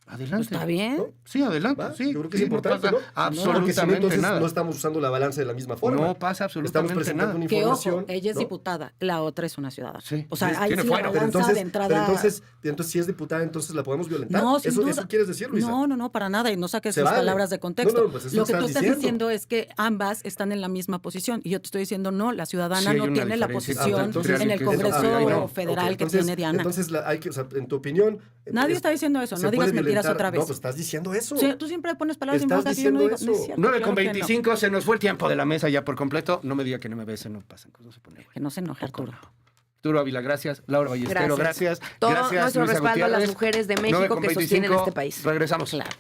Speaker 1: Adelante.
Speaker 4: Está bien.
Speaker 3: ¿No?
Speaker 1: Sí, adelante.
Speaker 3: ¿Va?
Speaker 1: Sí,
Speaker 3: Yo creo que es
Speaker 1: sí,
Speaker 3: importante,
Speaker 1: no
Speaker 3: ¿no?
Speaker 1: pasa
Speaker 3: Porque si no,
Speaker 1: absolutamente
Speaker 3: entonces
Speaker 1: nada.
Speaker 3: no estamos usando la balanza de la misma forma.
Speaker 1: No pasa absolutamente
Speaker 3: Estamos presentando
Speaker 1: nada.
Speaker 3: una
Speaker 4: Que
Speaker 3: información.
Speaker 4: ojo, ella es
Speaker 3: ¿no?
Speaker 4: diputada, la otra es una ciudadana.
Speaker 1: Sí.
Speaker 4: O sea,
Speaker 1: Sí,
Speaker 4: ahí
Speaker 1: tiene
Speaker 4: sí
Speaker 1: fuero.
Speaker 4: la balanza de entrada...
Speaker 3: Pero entonces, si es diputada, entonces la podemos violentar.
Speaker 4: No, sin duda.
Speaker 3: ¿Eso quieres decir, Luisa?
Speaker 4: No, para nada. Y no saques
Speaker 3: Se
Speaker 4: sus
Speaker 3: vale.
Speaker 4: palabras de contexto.
Speaker 3: No, pues eso
Speaker 4: lo que tú
Speaker 3: estás
Speaker 4: estás
Speaker 3: diciendo.
Speaker 4: diciendo es que ambas están en la misma posición. Y yo te estoy diciendo, no, la ciudadana
Speaker 1: Sí, hay
Speaker 4: no
Speaker 1: una
Speaker 4: tiene la
Speaker 1: diferencia.
Speaker 4: posición
Speaker 3: entonces,
Speaker 4: en el
Speaker 1: que
Speaker 4: Congreso
Speaker 1: no.
Speaker 4: Federal que
Speaker 3: entonces,
Speaker 4: tiene Diana.
Speaker 3: Entonces, hay que, o sea, en tu opinión...
Speaker 4: Nadie está diciendo eso.
Speaker 3: ¿se
Speaker 4: No digas
Speaker 3: puede
Speaker 4: mentiras
Speaker 3: violentar?
Speaker 4: otra vez.
Speaker 3: No, pues estás diciendo eso.
Speaker 4: Sí, tú siempre pones palabras en
Speaker 3: Estás
Speaker 4: boca que yo no digo.
Speaker 3: diciendo
Speaker 4: No es
Speaker 3: eso.
Speaker 4: cierto,
Speaker 1: 9:25, se nos fue el tiempo de la mesa ya por completo. No me diga que no me bese, no pasan cosas, no se pone bueno.
Speaker 4: Que no se enoje, Arturo.
Speaker 1: Arturo Ávila, gracias. Laura Ballestero, gracias.
Speaker 2: Todo
Speaker 1: gracias,
Speaker 2: nuestro
Speaker 1: Luisa
Speaker 2: respaldo a las
Speaker 1: Gutiérrez.
Speaker 2: mujeres de México que
Speaker 1: 9:25,
Speaker 2: sostienen este país.
Speaker 1: Regresamos.
Speaker 4: Claro.